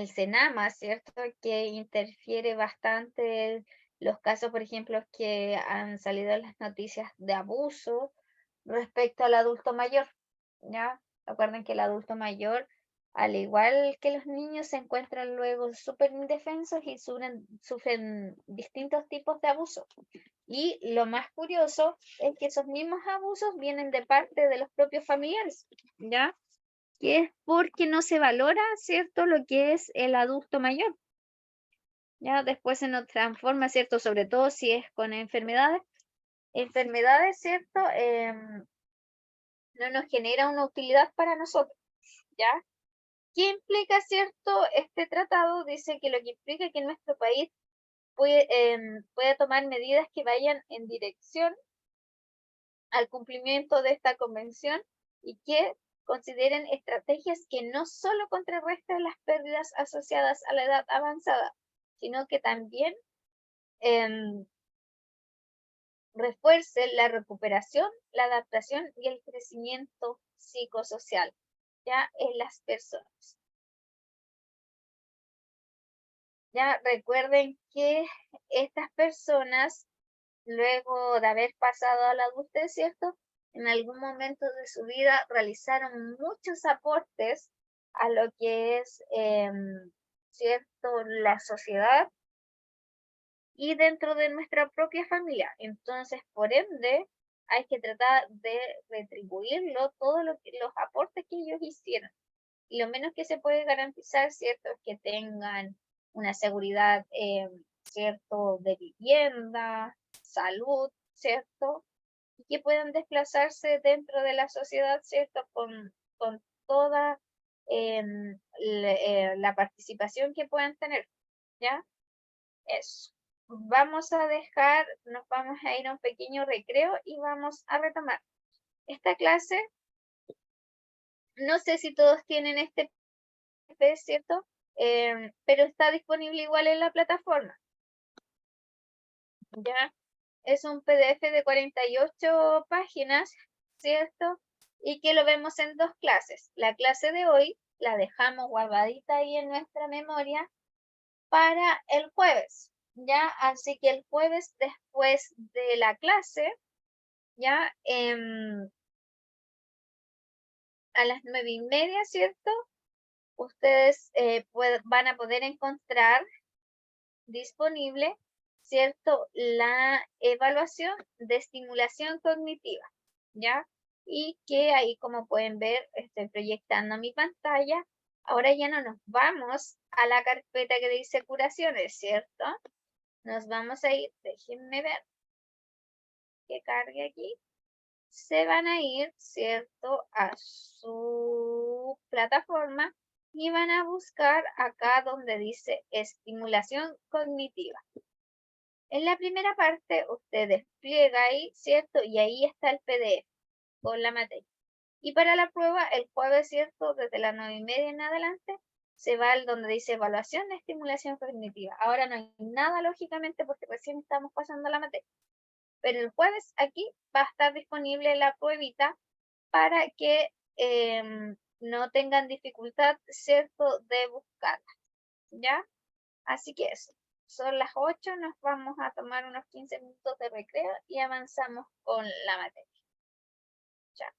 Senama, ¿cierto? Que interfiere bastante en los casos, por ejemplo, que han salido en las noticias de abuso respecto al adulto mayor, ¿ya? Recuerden que el adulto mayor, al igual que los niños, se encuentran luego súper indefensos y sufren distintos tipos de abuso. Y lo más curioso es que esos mismos abusos vienen de parte de los propios familiares, ¿ya? Que es porque no se valora, ¿cierto?, lo que es el adulto mayor. Ya después se nos transforma, ¿cierto?, sobre todo si es con enfermedades. Enfermedades, ¿cierto?, no nos genera una utilidad para nosotros, ¿ya? ¿Qué implica, cierto? Este tratado dice que lo que implica que nuestro país pueda tomar medidas que vayan en dirección al cumplimiento de esta convención y que consideren estrategias que no solo contrarresten las pérdidas asociadas a la edad avanzada, sino que también refuercen la recuperación, la adaptación y el crecimiento psicosocial ya en las personas. Ya recuerden que estas personas, luego de haber pasado a la adultez, ¿cierto?, en algún momento de su vida realizaron muchos aportes a lo que es, ¿cierto?, la sociedad y dentro de nuestra propia familia. Entonces, por ende, hay que tratar de retribuirlo todos los aportes que ellos hicieron. Y lo menos que se puede garantizar, ¿cierto?, es que tengan una seguridad, ¿cierto?, de vivienda, salud, ¿cierto? Y que puedan desplazarse dentro de la sociedad, ¿cierto?, con toda la participación que puedan tener, ¿ya? Eso. Nos vamos a ir a un pequeño recreo y vamos a retomar. Esta clase, no sé si todos tienen este PDF, ¿cierto? Pero está disponible igual en la plataforma. ¿Ya? Es un PDF de 48 páginas, ¿cierto? Y que lo vemos en dos clases. La clase de hoy la dejamos guardadita ahí en nuestra memoria para el jueves, ¿ya? Así que el jueves después de la clase, ¿ya? A las 9:30, ¿cierto? ustedes van a poder encontrar disponible, ¿cierto? La evaluación de estimulación cognitiva, ¿ya? Y que ahí, como pueden ver, estoy proyectando mi pantalla. Ahora ya no nos vamos a la carpeta que dice curaciones, ¿cierto? Nos vamos a ir, déjenme ver que cargue aquí. Se van a ir, ¿cierto? A su plataforma y van a buscar acá donde dice estimulación cognitiva. En la primera parte usted despliega ahí, ¿cierto? Y ahí está el PDF con la materia. Y para la prueba, el jueves, ¿cierto? Desde las 9:30 en adelante, se va al donde dice evaluación de estimulación cognitiva. Ahora no hay nada, lógicamente, porque recién estamos pasando la materia. Pero el jueves aquí va a estar disponible la pruebita para que no tengan dificultad, ¿cierto? De buscarla, ¿ya? Así que eso. Son las 8, nos vamos a tomar unos 15 minutos de recreo y avanzamos con la materia. Chao.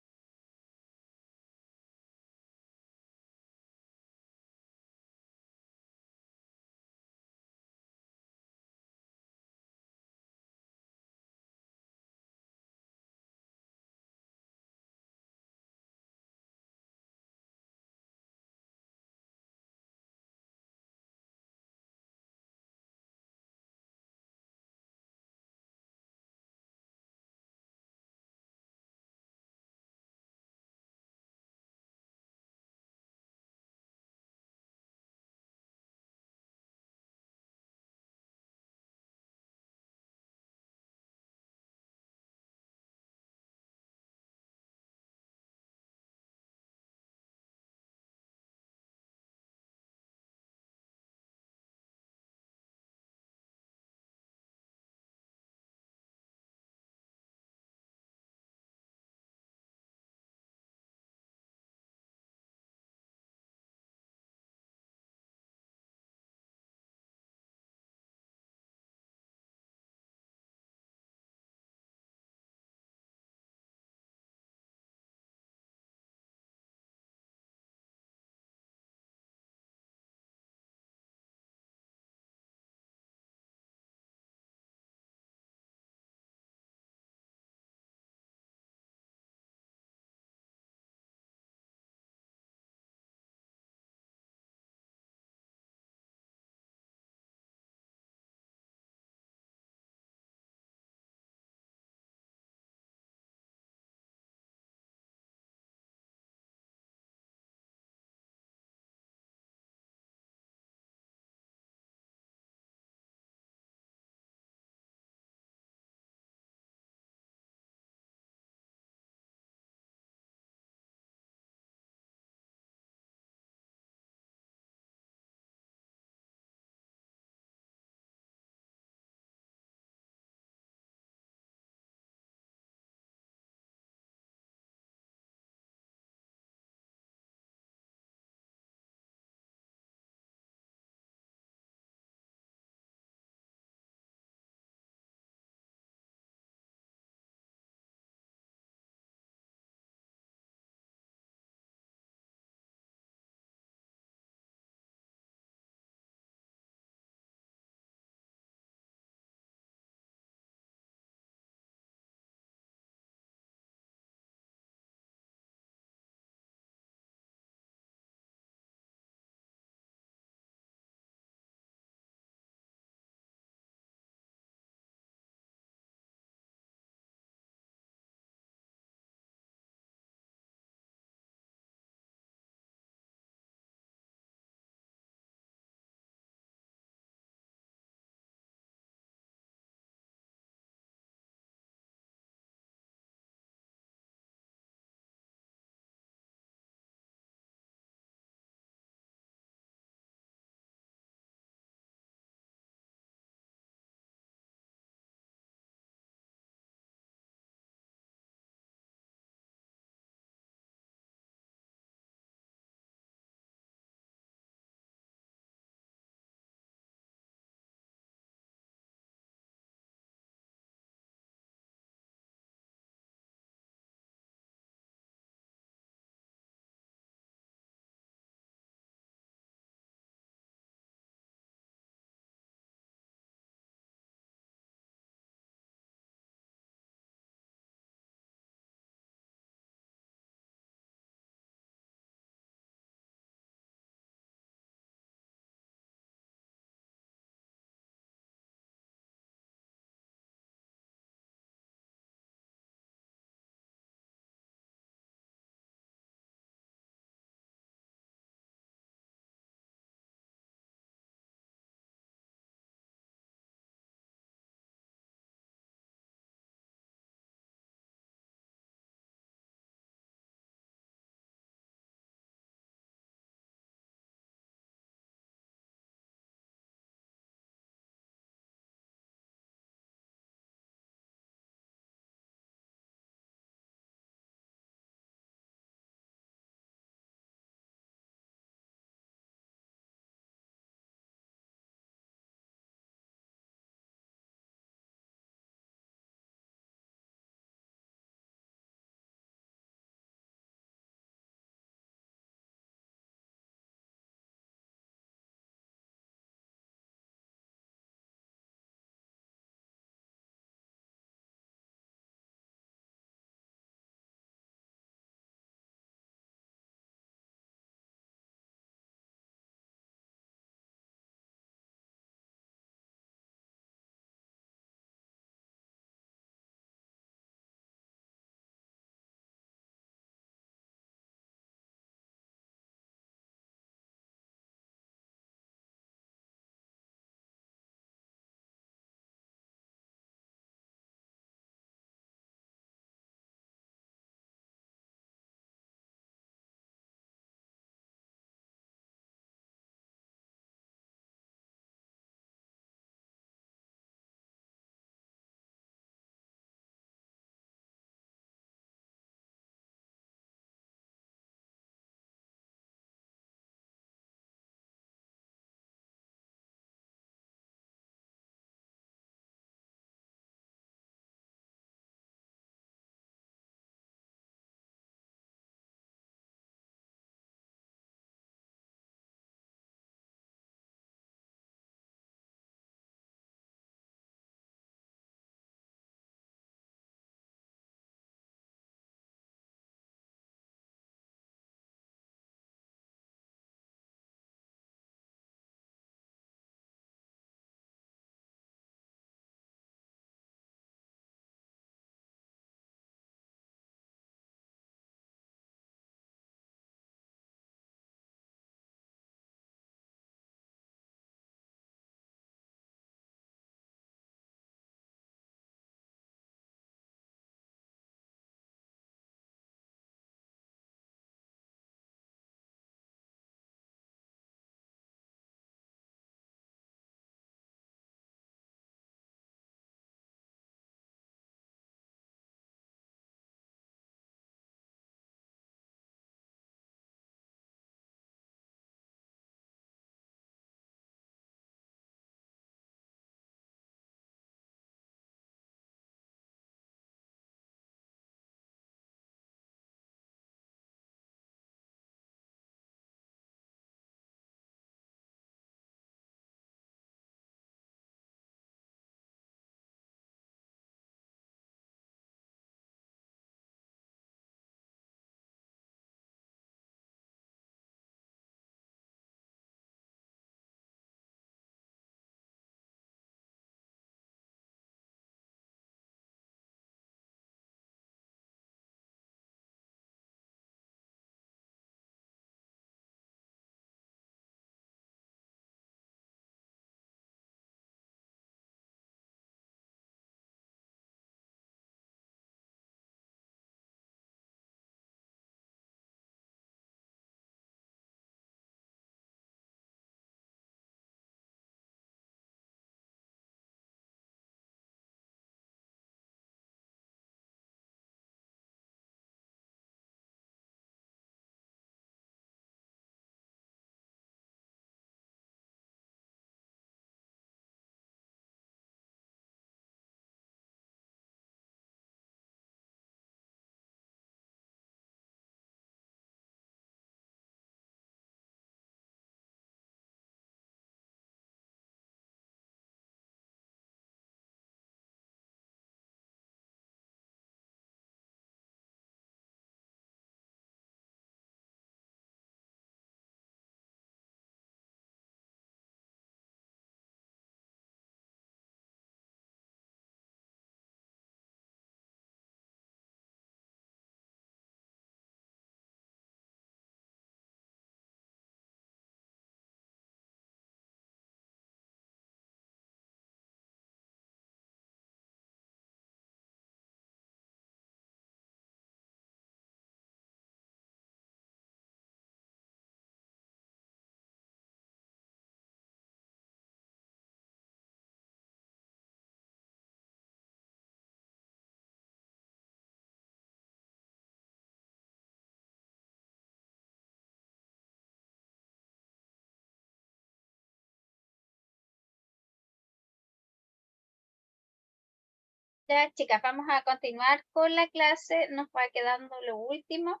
Ya, chicas, vamos a continuar con la clase, nos va quedando lo último.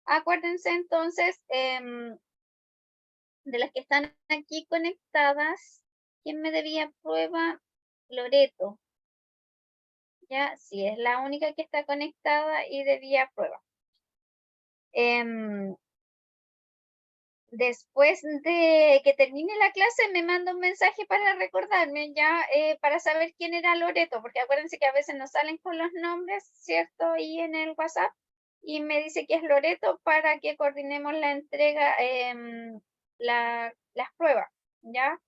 Acuérdense entonces, de las que están aquí conectadas, ¿quién me debía prueba? Loreto. Ya, sí, es la única que está conectada y debía prueba. Después de que termine la clase, me manda un mensaje para recordarme, ya, para saber quién era Loreto, porque acuérdense que a veces nos salen con los nombres, ¿cierto? Y en el WhatsApp, y me dice que es Loreto para que coordinemos la entrega, las pruebas, ¿ya?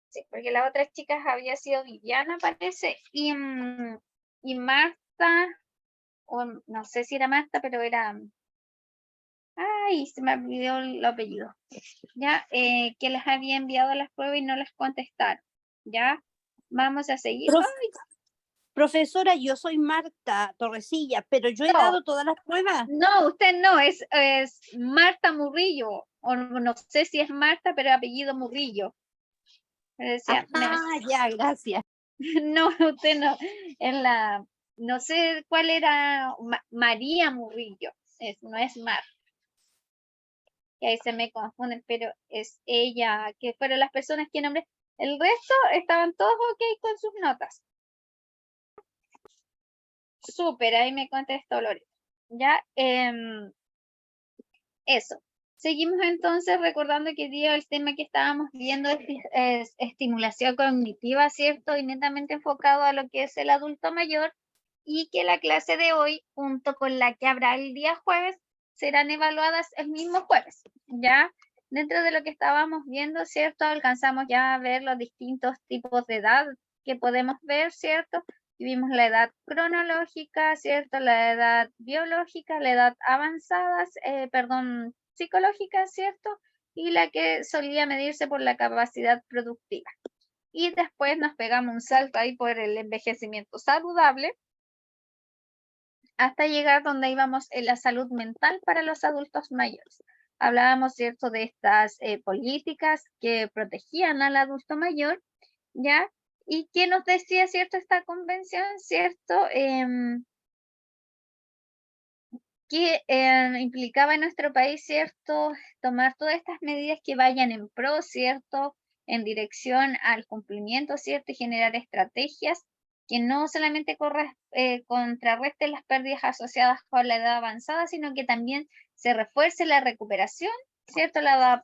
Sí, porque la otra chica había sido Viviana, parece, y Marta, o no sé si era Marta, pero era... Ay, se me olvidó el apellido. Ya, que les había enviado las pruebas y no les contestaron. Ya, vamos a seguir. Ay, Profesora, yo soy Marta Torrecilla, pero yo he No. dado todas las pruebas. no, usted no, es Marta Murrillo, o no sé si es Marta, pero apellido Murrillo. Me decía, Ya, gracias. no, usted no, no sé cuál era, María Murrillo, no es Marta. Que ahí se me confunden, pero es ella, que fueron las personas que nombré. El resto estaban todos ok con sus notas. Súper, ahí me contestó Loreto. Ya, eso. Seguimos entonces recordando que día el tema que estábamos viendo es estimulación cognitiva, ¿cierto? Y netamente enfocado a lo que es el adulto mayor, y que la clase de hoy, junto con la que habrá el día jueves, serán evaluadas el mismo jueves, ¿ya? Dentro de lo que estábamos viendo, ¿cierto? Alcanzamos ya a ver los distintos tipos de edad que podemos ver, ¿cierto? Y vimos la edad cronológica, ¿cierto? La edad biológica, la edad avanzada, psicológica, ¿cierto? Y la que solía medirse por la capacidad productiva. Y después nos pegamos un salto ahí por el envejecimiento saludable, hasta llegar donde íbamos en la salud mental para los adultos mayores. Hablábamos, ¿cierto?, de estas políticas que protegían al adulto mayor, ¿ya? ¿Y qué nos decía, cierto, esta convención, cierto? Que implicaba en nuestro país, ¿cierto?, tomar todas estas medidas que vayan en pro, ¿cierto?, en dirección al cumplimiento, ¿cierto?, y generar estrategias que no solamente contrarresten las pérdidas asociadas con la edad avanzada, sino que también se refuerce la recuperación, ¿cierto?, la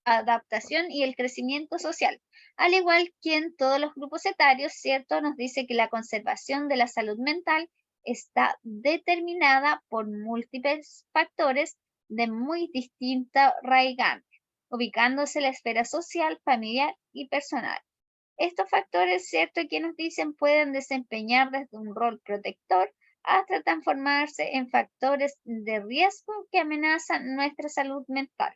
adaptación y el crecimiento social. Al igual que en todos los grupos etarios, ¿cierto?, nos dice que la conservación de la salud mental está determinada por múltiples factores de muy distinta raigambre, ubicándose en la esfera social, familiar y personal. Estos factores, cierto, que nos dicen pueden desempeñar desde un rol protector hasta transformarse en factores de riesgo que amenazan nuestra salud mental.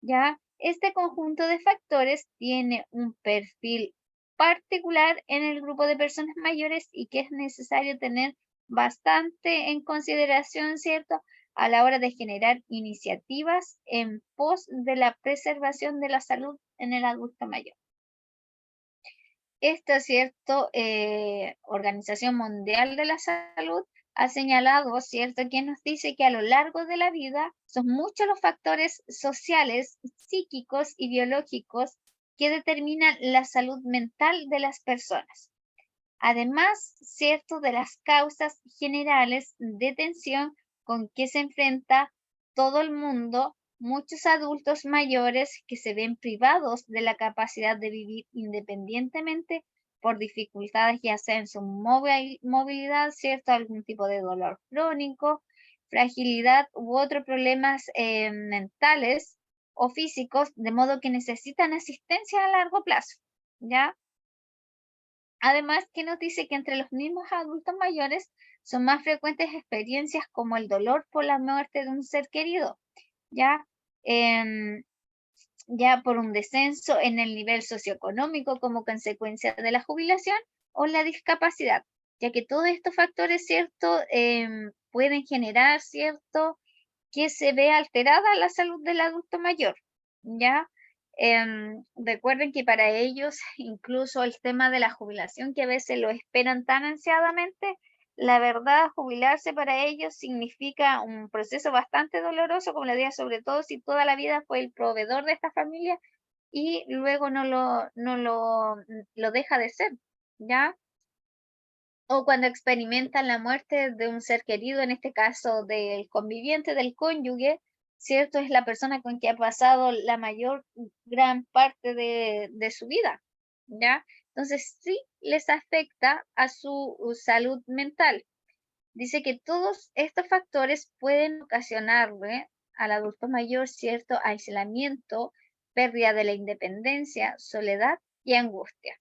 ¿Ya? Este conjunto de factores tiene un perfil particular en el grupo de personas mayores y que es necesario tener bastante en consideración, ¿cierto?, a la hora de generar iniciativas en pos de la preservación de la salud en el adulto mayor. Esta, ¿cierto?, Organización Mundial de la Salud ha señalado, ¿cierto?, que nos dice que a lo largo de la vida son muchos los factores sociales, psíquicos y biológicos que determinan la salud mental de las personas. Además, ¿cierto?, de las causas generales de tensión con que se enfrenta todo el mundo, muchos adultos mayores que se ven privados de la capacidad de vivir independientemente por dificultades ya sea en su movilidad, ¿cierto?, algún tipo de dolor crónico, fragilidad u otros problemas mentales o físicos, de modo que necesitan asistencia a largo plazo, ¿ya? Además, que nos dice que entre los mismos adultos mayores son más frecuentes experiencias como el dolor por la muerte de un ser querido, ya, ya por un descenso en el nivel socioeconómico como consecuencia de la jubilación o la discapacidad, ya que todos estos factores, ¿cierto?, pueden generar, ¿cierto?, que se vea alterada la salud del adulto mayor, ¿ya? Recuerden que para ellos, incluso el tema de la jubilación, que a veces lo esperan tan ansiadamente, la verdad, jubilarse para ellos significa un proceso bastante doloroso, como les digo, sobre todo si toda la vida fue el proveedor de esta familia y luego lo deja de ser, ¿ya? O cuando experimentan la muerte de un ser querido, en este caso del conviviente, del cónyuge, ¿cierto? Es la persona con que ha pasado la gran parte de su vida, ¿ya? Entonces sí les afecta a su salud mental. Dice que todos estos factores pueden ocasionarle al adulto mayor cierto aislamiento, pérdida de la independencia, soledad y angustia.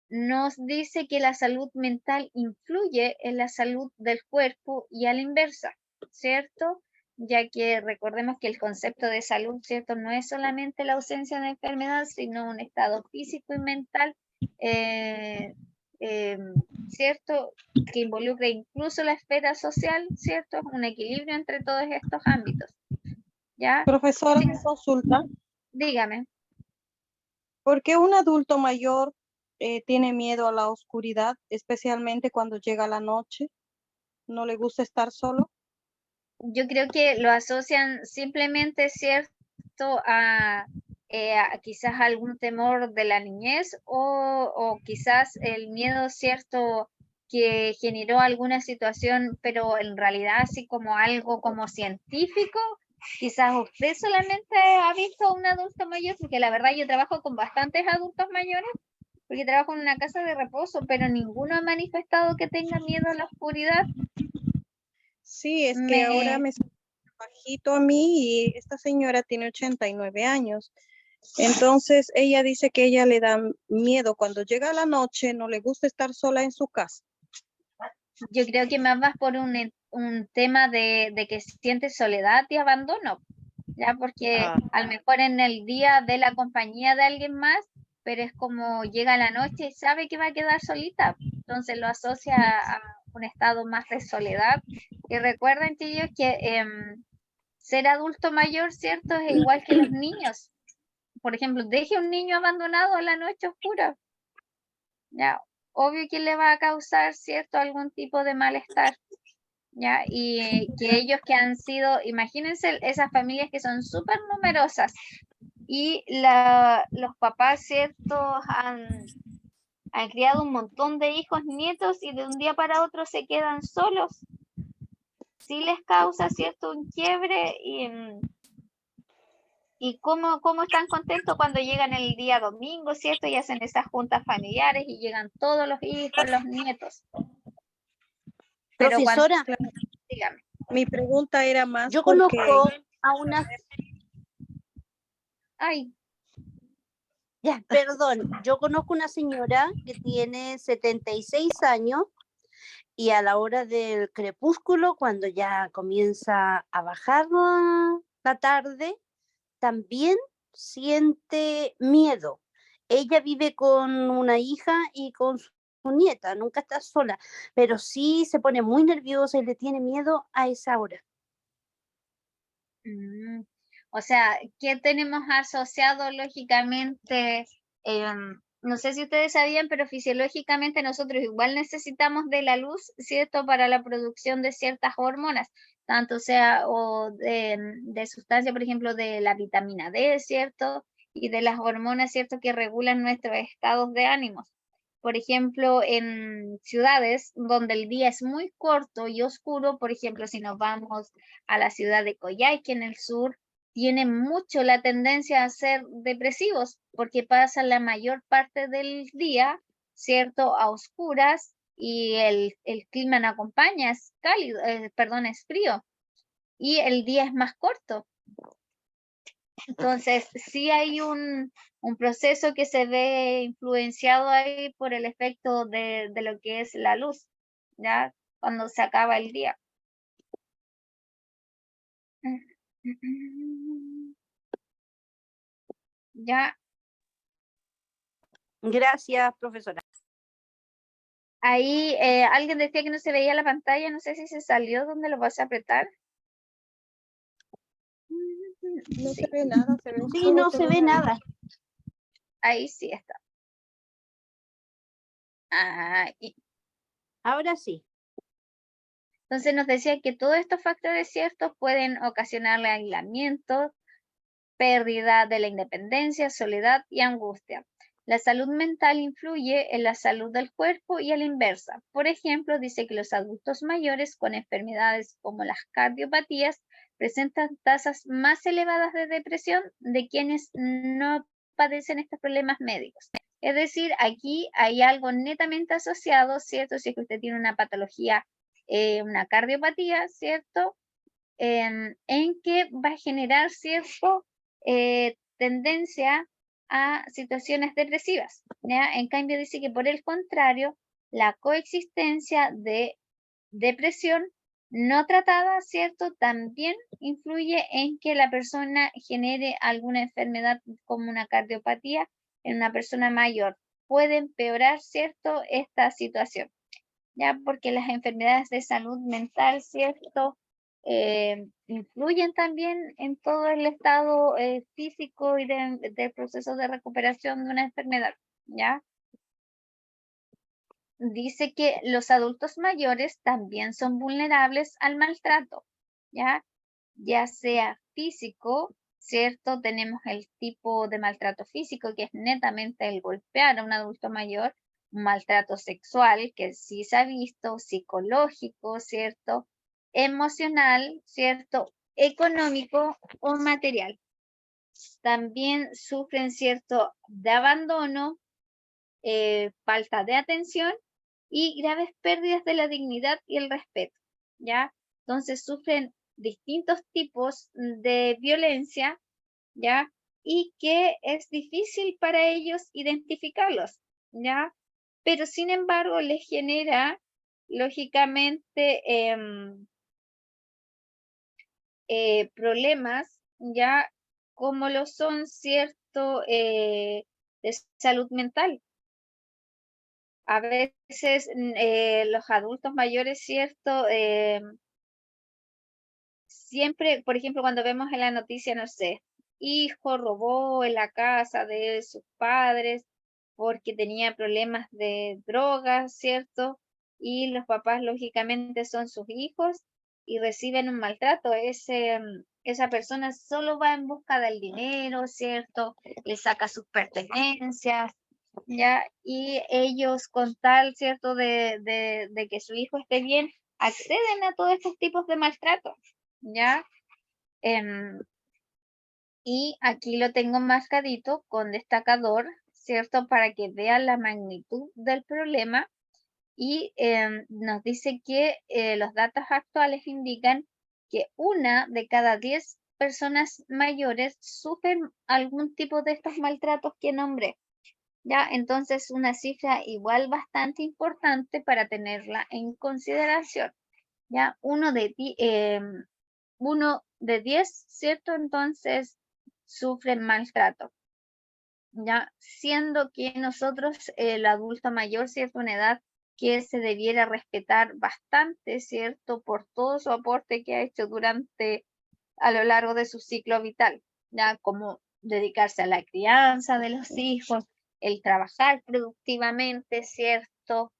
Nos dice que la salud mental influye en la salud del cuerpo y a la inversa, ¿cierto? Ya que recordemos que el concepto de salud, ¿cierto? No es solamente la ausencia de enfermedad, sino un estado físico y mental, ¿cierto? Que involucra incluso la esfera social, ¿cierto? Un equilibrio entre todos estos ámbitos, ¿ya? Profesora, Sí, una consulta. dígame. ¿Por qué un adulto mayor tiene miedo a la oscuridad, especialmente cuando llega la noche? ¿No le gusta estar solo? Yo creo que lo asocian simplemente, ¿cierto?, a quizás algún temor de la niñez o quizás el miedo, ¿cierto?, que generó alguna situación, pero en realidad así como algo como científico. Quizás usted solamente ha visto a un adulto mayor, porque la verdad yo trabajo con bastantes adultos mayores, porque trabajo en una casa de reposo, pero ninguno ha manifestado que tenga miedo a la oscuridad. Sí, es que ahora Me, me escucha bajito a mí y esta señora tiene 89 años. Entonces ella dice que ella le da miedo cuando llega la noche, no le gusta estar sola en su casa. Yo creo que más vas por un tema de que siente soledad y abandono, ya porque Ah, a lo mejor en el día de la compañía de alguien más, pero es como llega la noche y sabe que va a quedar solita, entonces lo asocia a un estado más de soledad. Y recuerden, chicos, que ser adulto mayor, ¿cierto? Es igual que los niños. Por ejemplo, deje un niño abandonado a la noche oscura, ya, obvio que le va a causar, ¿cierto?, algún tipo de malestar. ¿Ya? Y que ellos que han sido, imagínense esas familias que son súper numerosas y los papás, ¿cierto?, han criado un montón de hijos, nietos y de un día para otro se quedan solos. Sí les causa, ¿cierto?, un quiebre y cómo están contentos cuando llegan el día domingo, ¿cierto? Y hacen esas juntas familiares y llegan todos los hijos, los nietos. Pero cuando, Profesora, dígame. mi pregunta era más yo porque conozco a una, Ay, ya, perdón, yo conozco una señora que tiene 76 años y a la hora del crepúsculo, cuando ya comienza a bajar la tarde, también siente miedo. Ella vive con una hija y con su nieta, nunca está sola, pero sí se pone muy nerviosa y le tiene miedo a esa hora. mm, o sea, ¿qué tenemos asociado lógicamente? No sé si ustedes sabían, pero fisiológicamente nosotros igual necesitamos de la luz, ¿cierto? Para la producción de ciertas hormonas, tanto sea o de sustancia, por ejemplo, de la vitamina D, ¿cierto? Y de las hormonas, ¿cierto? Que regulan nuestros estados de ánimos. Por ejemplo, en ciudades donde el día es muy corto y oscuro, por ejemplo, si nos vamos a la ciudad de Coyhaique en el sur, tienen mucho la tendencia a ser depresivos porque pasan la mayor parte del día, ¿cierto?, a oscuras y el clima no acompaña, es cálido, perdón, es frío y el día es más corto. Entonces, sí hay un proceso que se ve influenciado ahí por el efecto de lo que es la luz, ¿ya? Cuando se acaba el día. Ya, Gracias, profesora. ahí alguien decía que no se veía la pantalla, no sé si se salió, ¿dónde lo vas a apretar? No Sí, se ve nada, se ve. Sí, solo no se ve una nada. ahí sí está. Ahí. Ahora sí. Entonces nos decía que todos estos factores ciertos pueden ocasionarle aislamiento, pérdida de la independencia, soledad y angustia. La salud mental influye en la salud del cuerpo y a la inversa. Por ejemplo, dice que los adultos mayores con enfermedades como las cardiopatías presentan tasas más elevadas de depresión de quienes no padecen estos problemas médicos. Es decir, aquí hay algo netamente asociado, ¿cierto? Si es que usted tiene una patología, una cardiopatía, ¿cierto? En que va a generar, ¿cierto? Tendencia a situaciones depresivas, ¿ya? En cambio dice que por el contrario, la coexistencia de depresión no tratada, ¿cierto? También influye en que la persona genere alguna enfermedad como una cardiopatía en una persona mayor. Puede empeorar, ¿cierto? Esta situación, ¿ya? Porque las enfermedades de salud mental, ¿cierto? Influyen también en todo el estado físico y del proceso de recuperación de una enfermedad, ¿ya? Dice que los adultos mayores también son vulnerables al maltrato, ¿ya? Ya sea físico, ¿cierto? Tenemos el tipo de maltrato físico, que es netamente el golpear a un adulto mayor, un maltrato sexual, que sí se ha visto, psicológico, ¿cierto? Emocional, ¿cierto? Económico o material. También sufren, ¿cierto?, de abandono, falta de atención y graves pérdidas de la dignidad y el respeto, ¿ya? Entonces sufren distintos tipos de violencia, ¿ya? Y que es difícil para ellos identificarlos, ¿ya? Pero sin embargo les genera, lógicamente, problemas, ¿ya? Como lo son, ¿cierto? De salud mental. A veces los adultos mayores, ¿cierto? Siempre, por ejemplo, cuando vemos en la noticia, no sé, hijo robó en la casa de sus padres porque tenía problemas de drogas, ¿cierto? Y los papás, lógicamente, son sus hijos y reciben un maltrato. Esa persona solo va en busca del dinero, ¿cierto? Le saca sus pertenencias, ¿ya? Y ellos con tal, ¿cierto?, de que su hijo esté bien, acceden a todos estos tipos de maltrato, ¿ya? Y aquí lo tengo marcadito con destacador, ¿cierto? Para que vean la magnitud del problema. Y nos dice que los datos actuales indican que 1 de cada 10 personas mayores sufren algún tipo de estos maltratos que nombré. ¿Ya? Entonces, una cifra igual bastante importante para tenerla en consideración, ¿ya? Uno de 10, ¿cierto? Entonces, sufren maltrato, ¿ya? Siendo que nosotros, el adulto mayor, ¿cierto? Una edad que se debiera respetar bastante, ¿cierto? Por todo su aporte que ha hecho a lo largo de su ciclo vital, ¿ya? Como dedicarse a la crianza de los hijos, el trabajar productivamente, ¿cierto?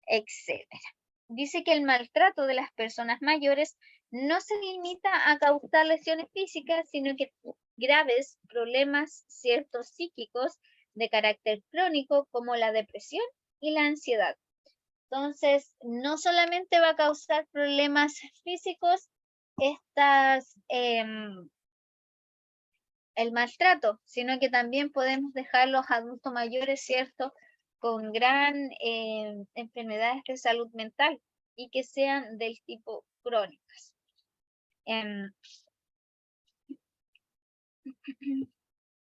Etcétera. Dice que el maltrato de las personas mayores no se limita a causar lesiones físicas, sino que graves problemas, ciertos psíquicos de carácter crónico como la depresión y la ansiedad. Entonces, no solamente va a causar problemas físicos, el maltrato, sino que también podemos dejar los adultos mayores, ¿cierto?, con gran enfermedades de salud mental y que sean del tipo crónicas.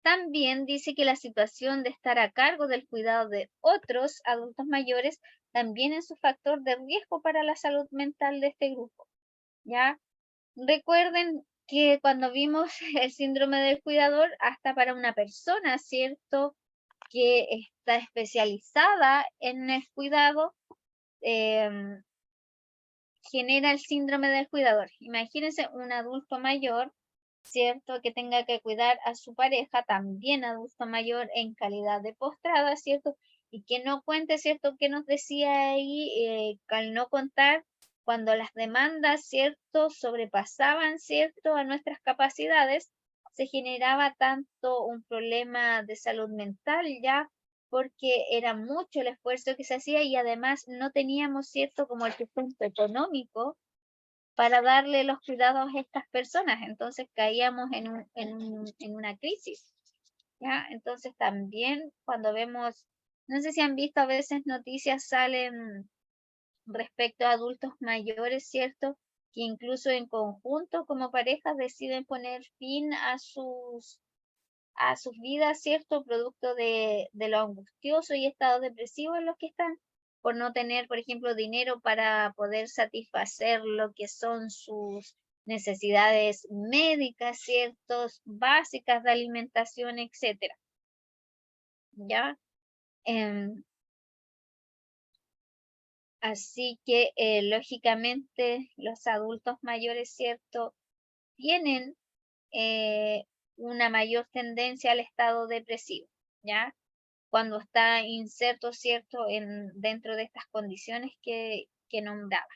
También dice que la situación de estar a cargo del cuidado de otros adultos mayores también es un factor de riesgo para la salud mental de este grupo, ¿ya? Recuerden que cuando vimos el síndrome del cuidador, hasta para una persona, ¿cierto?, que está especializada en el cuidado, genera el síndrome del cuidador. Imagínense un adulto mayor, ¿cierto? Que tenga que cuidar a su pareja, también adulto mayor en calidad de postrada, ¿cierto? Y que no cuente, ¿cierto? Que nos decía ahí, al no contar cuando las demandas, ¿cierto? Sobrepasaban, ¿cierto? A nuestras capacidades, se generaba tanto un problema de salud mental ya, porque era mucho el esfuerzo que se hacía y además no teníamos, ¿cierto? Como el sustento económico para darle los cuidados a estas personas. Entonces caíamos en una crisis, ¿ya? Entonces también cuando vemos, no sé si han visto a veces noticias salen respecto a adultos mayores, ¿cierto? Que incluso en conjunto como parejas deciden poner fin a sus vidas, ¿cierto? Producto de lo angustioso y estado depresivo en los que están, por no tener, por ejemplo, dinero para poder satisfacer lo que son sus necesidades médicas, ¿ciertos? Básicas de alimentación, etcétera. ¿Ya? Así que, lógicamente, los adultos mayores, ¿cierto? Tienen una mayor tendencia al estado depresivo, ¿ya? Cuando está inserto, ¿cierto?, dentro de estas condiciones que nombraba.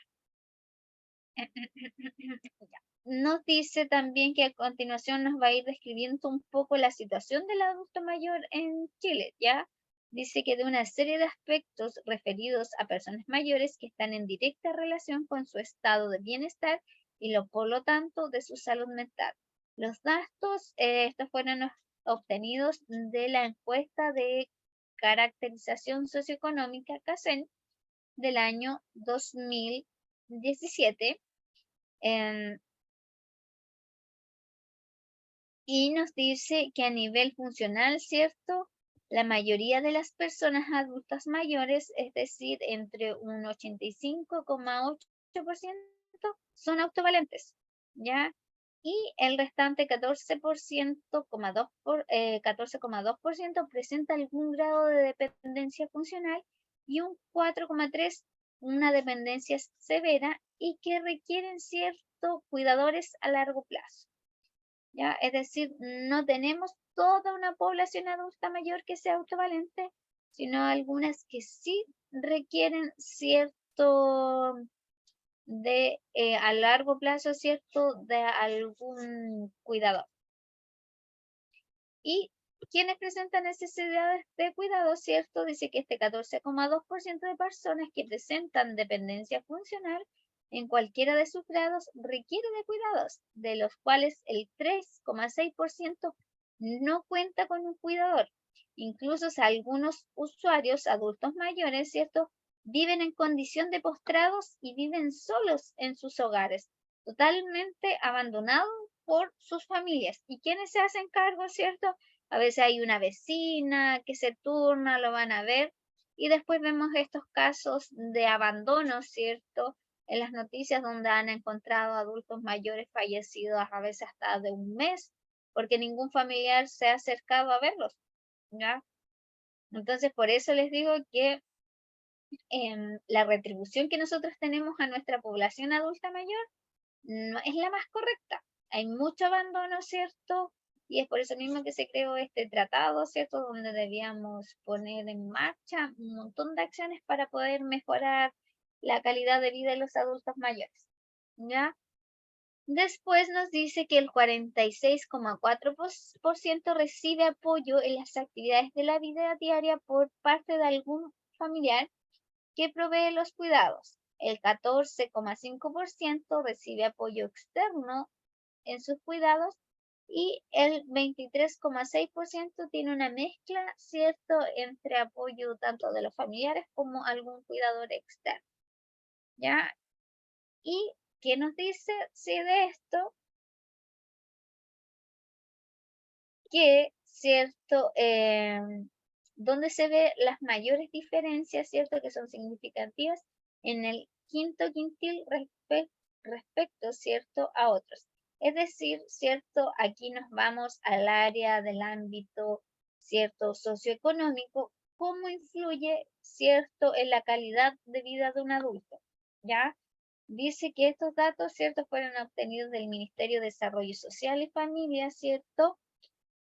Ya. Nos dice también que a continuación nos va a ir describiendo un poco la situación del adulto mayor en Chile, ¿ya? Dice que de una serie de aspectos referidos a personas mayores que están en directa relación con su estado de bienestar y por lo tanto de su salud mental. Los datos, estos fueron obtenidos de la encuesta de caracterización socioeconómica CACEN del año 2017. Y nos dice que a nivel funcional, ¿cierto? La mayoría de las personas adultas mayores, es decir, entre un 85,8% son autovalentes, ¿ya? Y el restante 14,2% presenta algún grado de dependencia funcional y un 4,3% una dependencia severa y que requieren ciertos cuidadores a largo plazo. ¿Ya? Es decir, no tenemos toda una población adulta mayor que sea autovalente, sino algunas que sí requieren cierto a largo plazo, cierto, de algún cuidador. Y quienes presentan necesidades de cuidado, cierto, dice que este 14,2% de personas que presentan dependencia funcional en cualquiera de sus grados requiere de cuidados, de los cuales el 3,6% no cuenta con un cuidador. Incluso algunos usuarios adultos mayores, ¿cierto?, viven en condición de postrados y viven solos en sus hogares, totalmente abandonados por sus familias. ¿Y quiénes se hacen cargo, cierto? A veces hay una vecina que se turna, lo van a ver, y después vemos estos casos de abandono, ¿cierto? En las noticias donde han encontrado adultos mayores fallecidos a veces hasta de un mes, porque ningún familiar se ha acercado a verlos, ¿ya? Entonces, por eso les digo que la retribución que nosotros tenemos a nuestra población adulta mayor no es la más correcta. Hay mucho abandono, ¿cierto? Y es por eso mismo que se creó este tratado, ¿cierto? Donde debíamos poner en marcha un montón de acciones para poder mejorar la calidad de vida de los adultos mayores, ¿ya? Después nos dice que el 46,4% recibe apoyo en las actividades de la vida diaria por parte de algún familiar que provee los cuidados. El 14,5% recibe apoyo externo en sus cuidados y el 23,6% tiene una mezcla, ¿cierto?, entre apoyo tanto de los familiares como algún cuidador externo, ¿ya? ¿Y qué nos dice de esto? Que, ¿cierto?, donde se ve las mayores diferencias, ¿cierto?, que son significativas en el quinto quintil respecto, ¿cierto?, a otros. Es decir, ¿cierto?, aquí nos vamos al área del ámbito, ¿cierto?, socioeconómico, cómo influye, ¿cierto?, en la calidad de vida de un adulto, ¿ya? Dice que estos datos, ¿cierto?, fueron obtenidos del Ministerio de Desarrollo Social y Familia, ¿cierto?,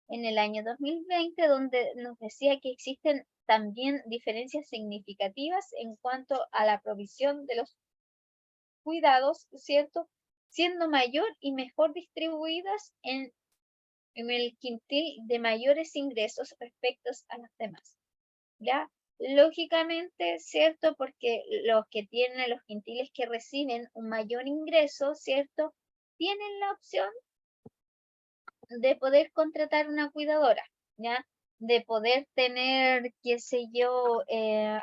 en el año 2020, donde nos decía que existen también diferencias significativas en cuanto a la provisión de los cuidados, ¿cierto?, siendo mayor y mejor distribuidas en el quintil de mayores ingresos respecto a los demás, ¿ya? Lógicamente, ¿cierto? Porque los que tienen, los quintiles que reciben un mayor ingreso, ¿cierto?, tienen la opción de poder contratar una cuidadora, ¿ya? De poder tener, qué sé yo,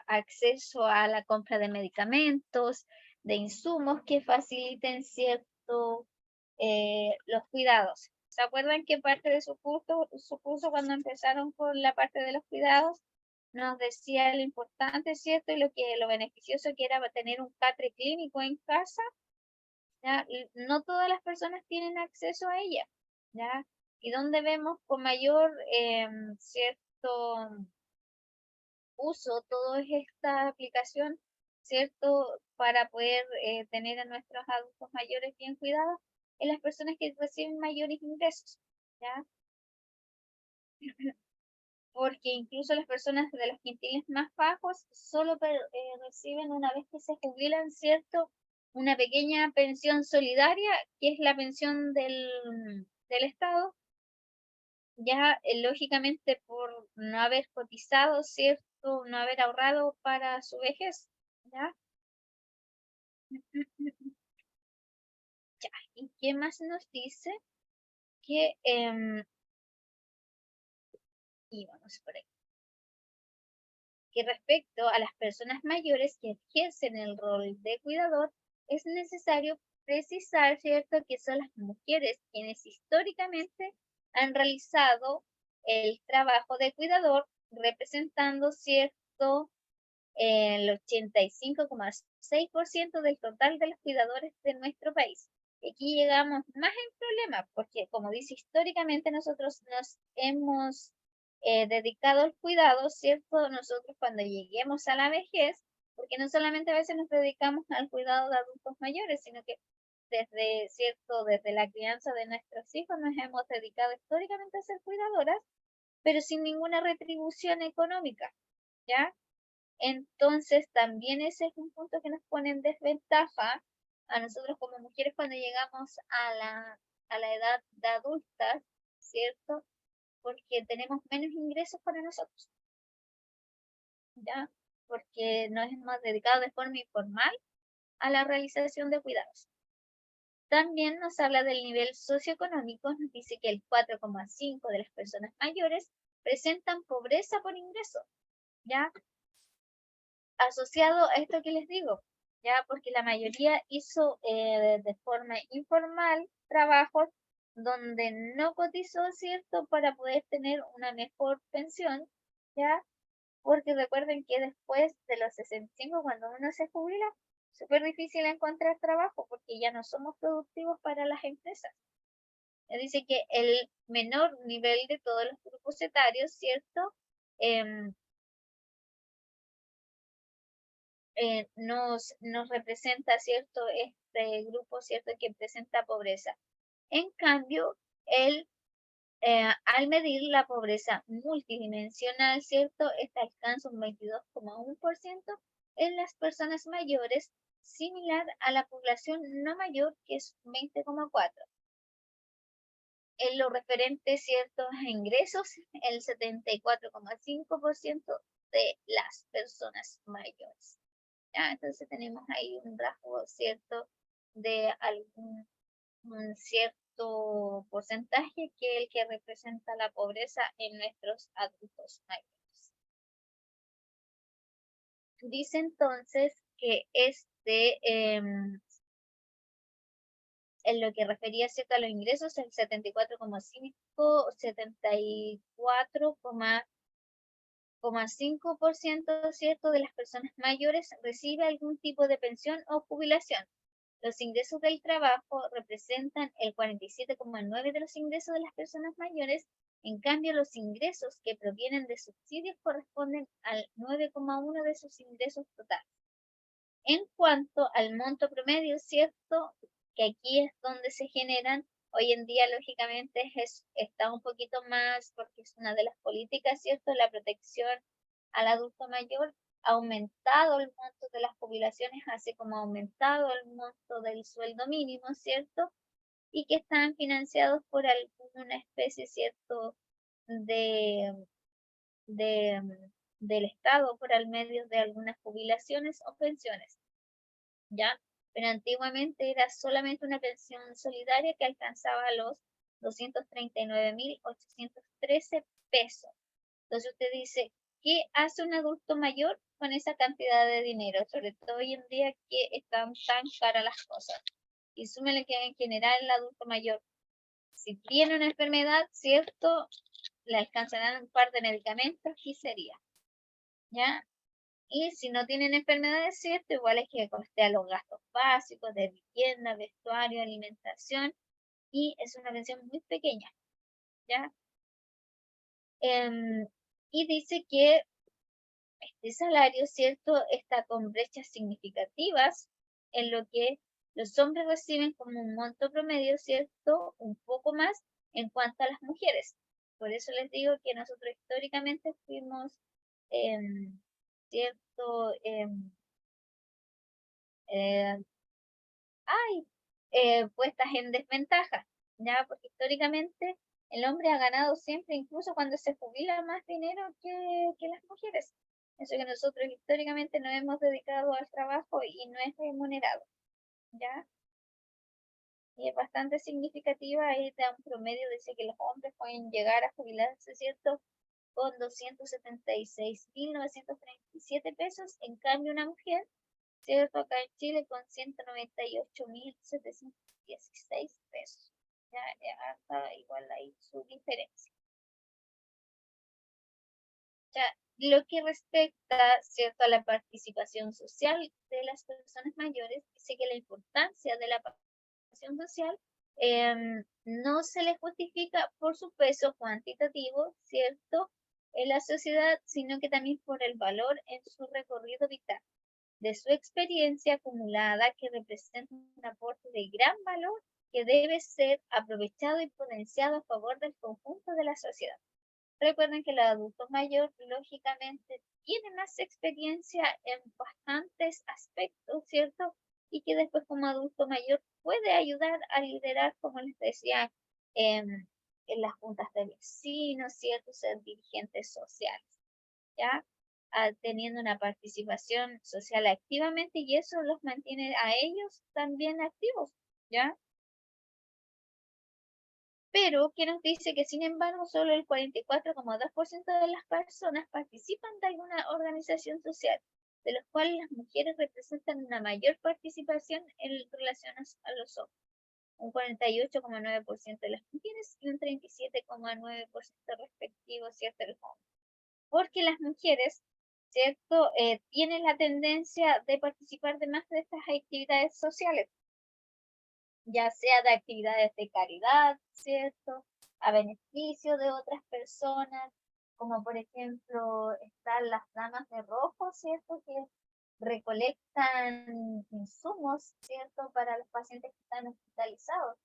acceso a la compra de medicamentos, de insumos que faciliten cierto los cuidados. ¿Se acuerdan que parte de su curso cuando empezaron con la parte de los cuidados, nos decía lo importante, ¿cierto? Y lo beneficioso que era tener un catre clínico en casa, ¿ya? Y no todas las personas tienen acceso a ella, ¿ya? Y donde vemos con mayor, cierto, uso toda esta aplicación, ¿cierto? Para poder tener a nuestros adultos mayores bien cuidados en las personas que reciben mayores ingresos, ¿ya? Porque incluso las personas de los quintiles más bajos solo reciben una vez que se jubilan, ¿cierto? Una pequeña pensión solidaria, que es la pensión del Estado, ya lógicamente por no haber cotizado, ¿cierto? No haber ahorrado para su vejez, ¿ya? Ya, ¿y qué más nos dice? Que, y vamos por ahí, que respecto a las personas mayores que ejercen el rol de cuidador, es necesario precisar, ¿cierto?, que son las mujeres quienes históricamente han realizado el trabajo de cuidador, representando, ¿cierto?, el 85,6% del total de los cuidadores de nuestro país. Aquí llegamos más en problemas, porque como dice, históricamente nosotros nos hemos dedicado al cuidado, ¿cierto? Nosotros cuando lleguemos a la vejez, porque no solamente a veces nos dedicamos al cuidado de adultos mayores, sino que desde, ¿cierto?, desde la crianza de nuestros hijos nos hemos dedicado históricamente a ser cuidadoras, pero sin ninguna retribución económica, ¿ya? Entonces, también ese es un punto que nos pone en desventaja a nosotros como mujeres cuando llegamos a la edad de adultas, ¿cierto? Porque tenemos menos ingresos para nosotros, ¿ya? Porque nos hemos dedicado de forma informal a la realización de cuidados. También nos habla del nivel socioeconómico, nos dice que el 4,5% de las personas mayores presentan pobreza por ingreso, ¿ya? Asociado a esto que les digo, ya porque la mayoría hizo de forma informal trabajos donde no cotizó, ¿cierto?, para poder tener una mejor pensión, ya, porque recuerden que después de los 65, cuando uno se jubila, es súper difícil encontrar trabajo porque ya no somos productivos para las empresas. Dice que el menor nivel de todos los grupos etarios, ¿cierto?, nos representa, ¿cierto?, este grupo, ¿cierto?, que presenta pobreza. En cambio, al medir la pobreza multidimensional, ¿cierto?, esta alcanza un 22,1% en las personas mayores, similar a la población no mayor, que es 20,4%. En lo referente, ¿cierto?, a ingresos, el 74,5% de las personas mayores. ¿Ya? Entonces tenemos ahí un rasgo, ¿cierto?, de un cierto porcentaje que es el que representa la pobreza en nuestros adultos mayores. Dice entonces que en lo que refería, ¿cierto?, a los ingresos, el 74,5, 74,5%, ¿cierto?, de las personas mayores recibe algún tipo de pensión o jubilación. Los ingresos del trabajo representan el 47,9% de los ingresos de las personas mayores, en cambio los ingresos que provienen de subsidios corresponden al 9,1% de sus ingresos totales. En cuanto al monto promedio, ¿cierto? Que aquí es donde se generan, hoy en día lógicamente está un poquito más, porque es una de las políticas, ¿cierto? La protección al adulto mayor, ha aumentado el monto de las jubilaciones, así como ha aumentado el monto del sueldo mínimo, ¿cierto? Y que están financiados por alguna especie, ¿cierto? De, de, del Estado por el medio de algunas jubilaciones o pensiones, ¿ya? Pero antiguamente era solamente una pensión solidaria que alcanzaba los 239.813 pesos. Entonces usted dice, ¿qué hace un adulto mayor con esa cantidad de dinero? Sobre todo hoy en día que están tan caras las cosas. Y súmele que en general el adulto mayor, si tiene una enfermedad, ¿cierto? Le alcanzarán un par de medicamentos y sería, ¿ya? Y si no tienen enfermedades, ¿cierto? Igual es que costea los gastos básicos de vivienda, vestuario, alimentación, y es una pensión muy pequeña, ¿ya? Y dice que este salario, ¿cierto? Está con brechas significativas en lo que los hombres reciben como un monto promedio, ¿cierto? Un poco más en cuanto a las mujeres. Por eso les digo que nosotros históricamente fuimos, ¿cierto? Eh, ay, puestas en desventaja, ¿ya? Porque históricamente el hombre ha ganado siempre, incluso cuando se jubila, más dinero que las mujeres. Eso que nosotros históricamente nos hemos dedicado al trabajo y no es remunerado, ¿ya? Y es bastante significativa, ahí da un promedio, dice que los hombres pueden llegar a jubilarse, ¿cierto? Con 276.937 pesos, en cambio una mujer, ¿cierto? Acá en Chile con 198.716 pesos. Ya está igual ahí su diferencia. Ya, lo que respecta, ¿cierto?, a la participación social de las personas mayores, dice que la importancia de la participación social no se le justifica por su peso cuantitativo, ¿cierto?, en la sociedad, sino que también por el valor en su recorrido vital, de su experiencia acumulada que representa un aporte de gran valor que debe ser aprovechado y potenciado a favor del conjunto de la sociedad. Recuerden que el adulto mayor lógicamente tiene más experiencia en bastantes aspectos, ¿cierto? Y que después como adulto mayor puede ayudar a liderar, como les decía, en las juntas de vecinos, ¿cierto? Ser dirigentes sociales, ¿ya? Teniendo una participación social activamente y eso los mantiene a ellos también activos, ¿ya? Pero que nos dice que sin embargo solo el 44,2% de las personas participan de alguna organización social, de los cuales las mujeres representan una mayor participación en relación a los hombres. Un 48,9% de las mujeres y un 37,9% respectivo, ¿cierto? De los hombres. Porque las mujeres, ¿cierto? Tienen la tendencia de participar de más de estas actividades sociales, ya sea de actividades de caridad, ¿cierto? A beneficio de otras personas, como por ejemplo están las damas de rojo, ¿cierto? Que recolectan insumos, ¿cierto? Para los pacientes que están hospitalizados.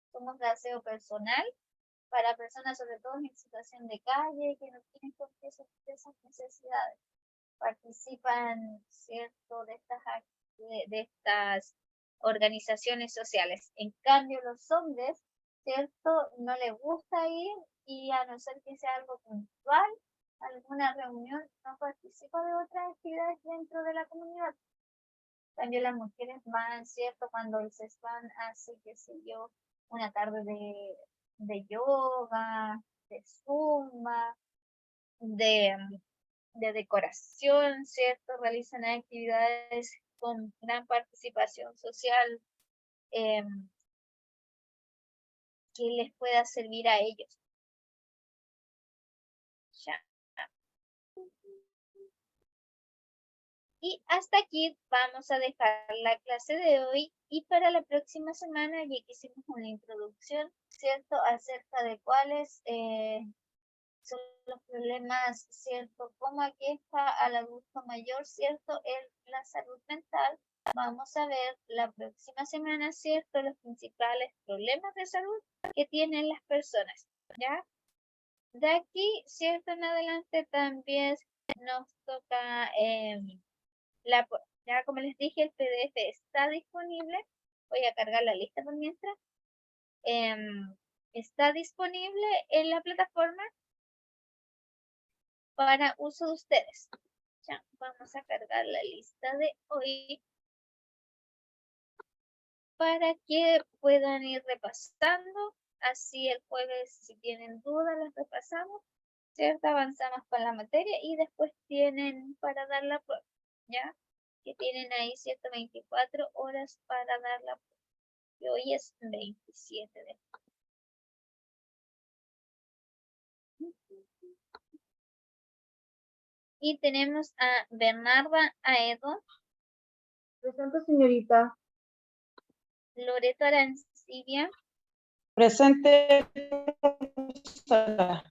Insumos de aseo personal para personas, sobre todo en situación de calle, que no tienen por qué suplir esas necesidades. Participan, ¿cierto? De estas organizaciones sociales. En cambio, los hombres, ¿cierto? No les gusta ir y a no ser que sea algo puntual, alguna reunión, no participa de otras actividades dentro de la comunidad. En cambio, las mujeres van, ¿cierto? Cuando el CESPAN hace, qué sé yo, una tarde de yoga, de zumba, de decoración, ¿cierto? Realizan actividades con gran participación social eh, que les pueda servir a ellos. Ya. Y hasta aquí vamos a dejar la clase de hoy y para la próxima semana ya que hicimos una introducción, ¿cierto? Acerca de cuáles son los problemas, ¿cierto? Cómo aqueja al adulto mayor, ¿cierto? La salud mental vamos a ver la próxima semana, ¿cierto? Los principales problemas de salud que tienen las personas, ¿ya? De aquí, ¿cierto? En adelante también nos toca ya como les dije, el PDF está disponible. Voy a cargar la lista por mientras. Está disponible en la plataforma para uso de ustedes. Ya, vamos a cargar la lista de hoy para que puedan ir repasando. Así el jueves, si tienen dudas, las repasamos, ¿cierto? Avanzamos con la materia y después tienen para dar la prueba, ¿ya? Que tienen ahí, ¿cierto? 24 horas para dar la prueba. Y hoy es 27 de Y tenemos a Bernarda Aedo, Presente, señorita. Loreto Arancibia, Presente, profesora.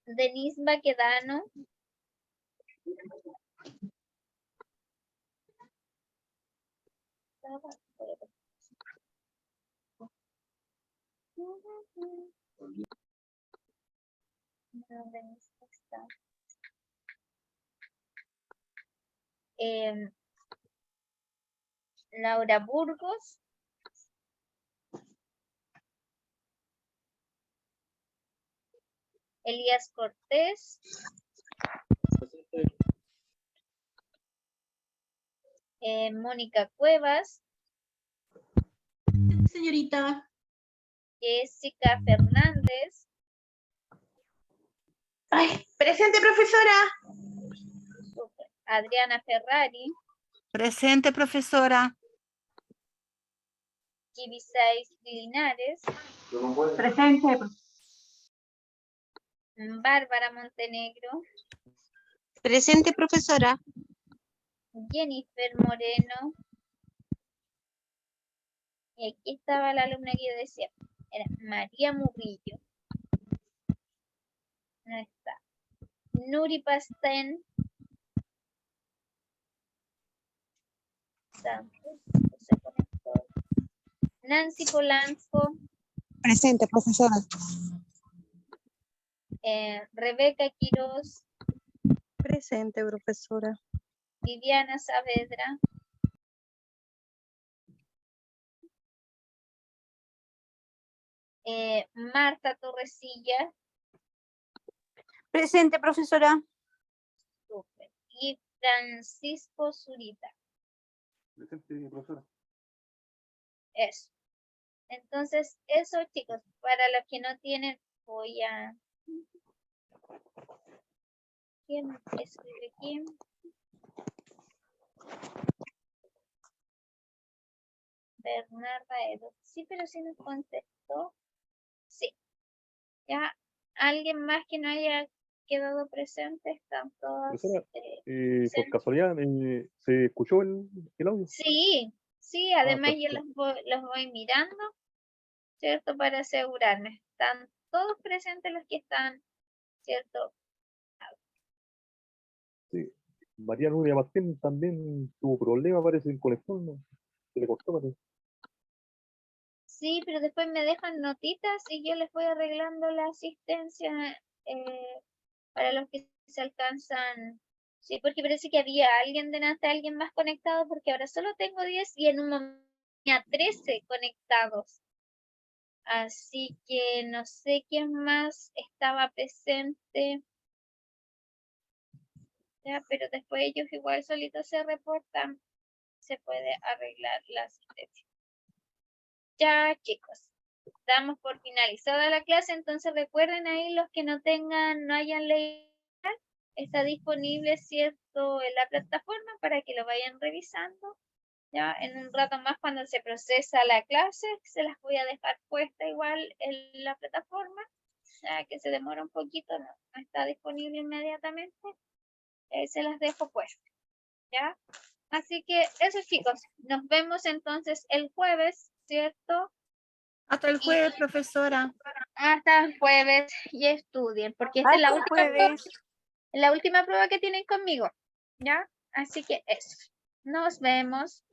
Denise Baquedano, Laura Burgos, Elías Cortés, Mónica Cuevas, Señorita. Jessica Fernández, Presente, profesora. Adriana Ferrari, Presente, profesora. Kibisais Linares, Presente. Bárbara Montenegro, Presente, profesora. Jennifer Moreno, y aquí estaba la alumna que yo decía, era María Murillo, no está, Nuri Pastén, se conectó, Nancy Polanco, Presente, profesora. Rebeca Quiroz, Presente, profesora. Viviana Saavedra, Marta Torrecilla, Presente, profesora. y Francisco Zurita. Presente, profesora. Eso. Entonces, eso, chicos, para los que no tienen, voy a... ¿Quién escribe quién? Bernarda Edo. Sí, pero sí nos contestó. Sí. Ya, alguien más que no haya quedado presente, están todos. Profesora, por presentes. casualidad, ¿se escuchó el audio? Sí, sí, además yo perfecto. los voy mirando, ¿cierto? Para asegurarme. Están todos presentes los que están, ¿cierto? Sí. María Nuria Martín también tuvo problemas, parece, en conexión, ¿no? Se le cortó, parece. Sí, pero después me dejan notitas y yo les voy arreglando la asistencia para los que se alcanzan. Sí, porque parece que había alguien delante, alguien más conectado, porque ahora solo tengo 10 y en un momento tenía 13 conectados. Así que no sé quién más estaba presente. Ya, pero después ellos igual solitos se reportan. Se puede arreglar la asistencia. Ya, chicos. Damos por finalizada la clase, entonces recuerden ahí los que no hayan leído, está disponible, ¿cierto?, en la plataforma para que lo vayan revisando. Ya en un rato más cuando se procesa la clase, se las voy a dejar puesta igual en la plataforma, ya que se demora un poquito, no está disponible inmediatamente, se las dejo puestas, ¿ya? Así que eso, chicos, nos vemos entonces el jueves, ¿cierto? Hasta el jueves, profesora. Hasta el jueves y estudien, porque esta es Hasta el jueves. la última prueba que tienen conmigo, ¿ya? Así que eso. Nos vemos.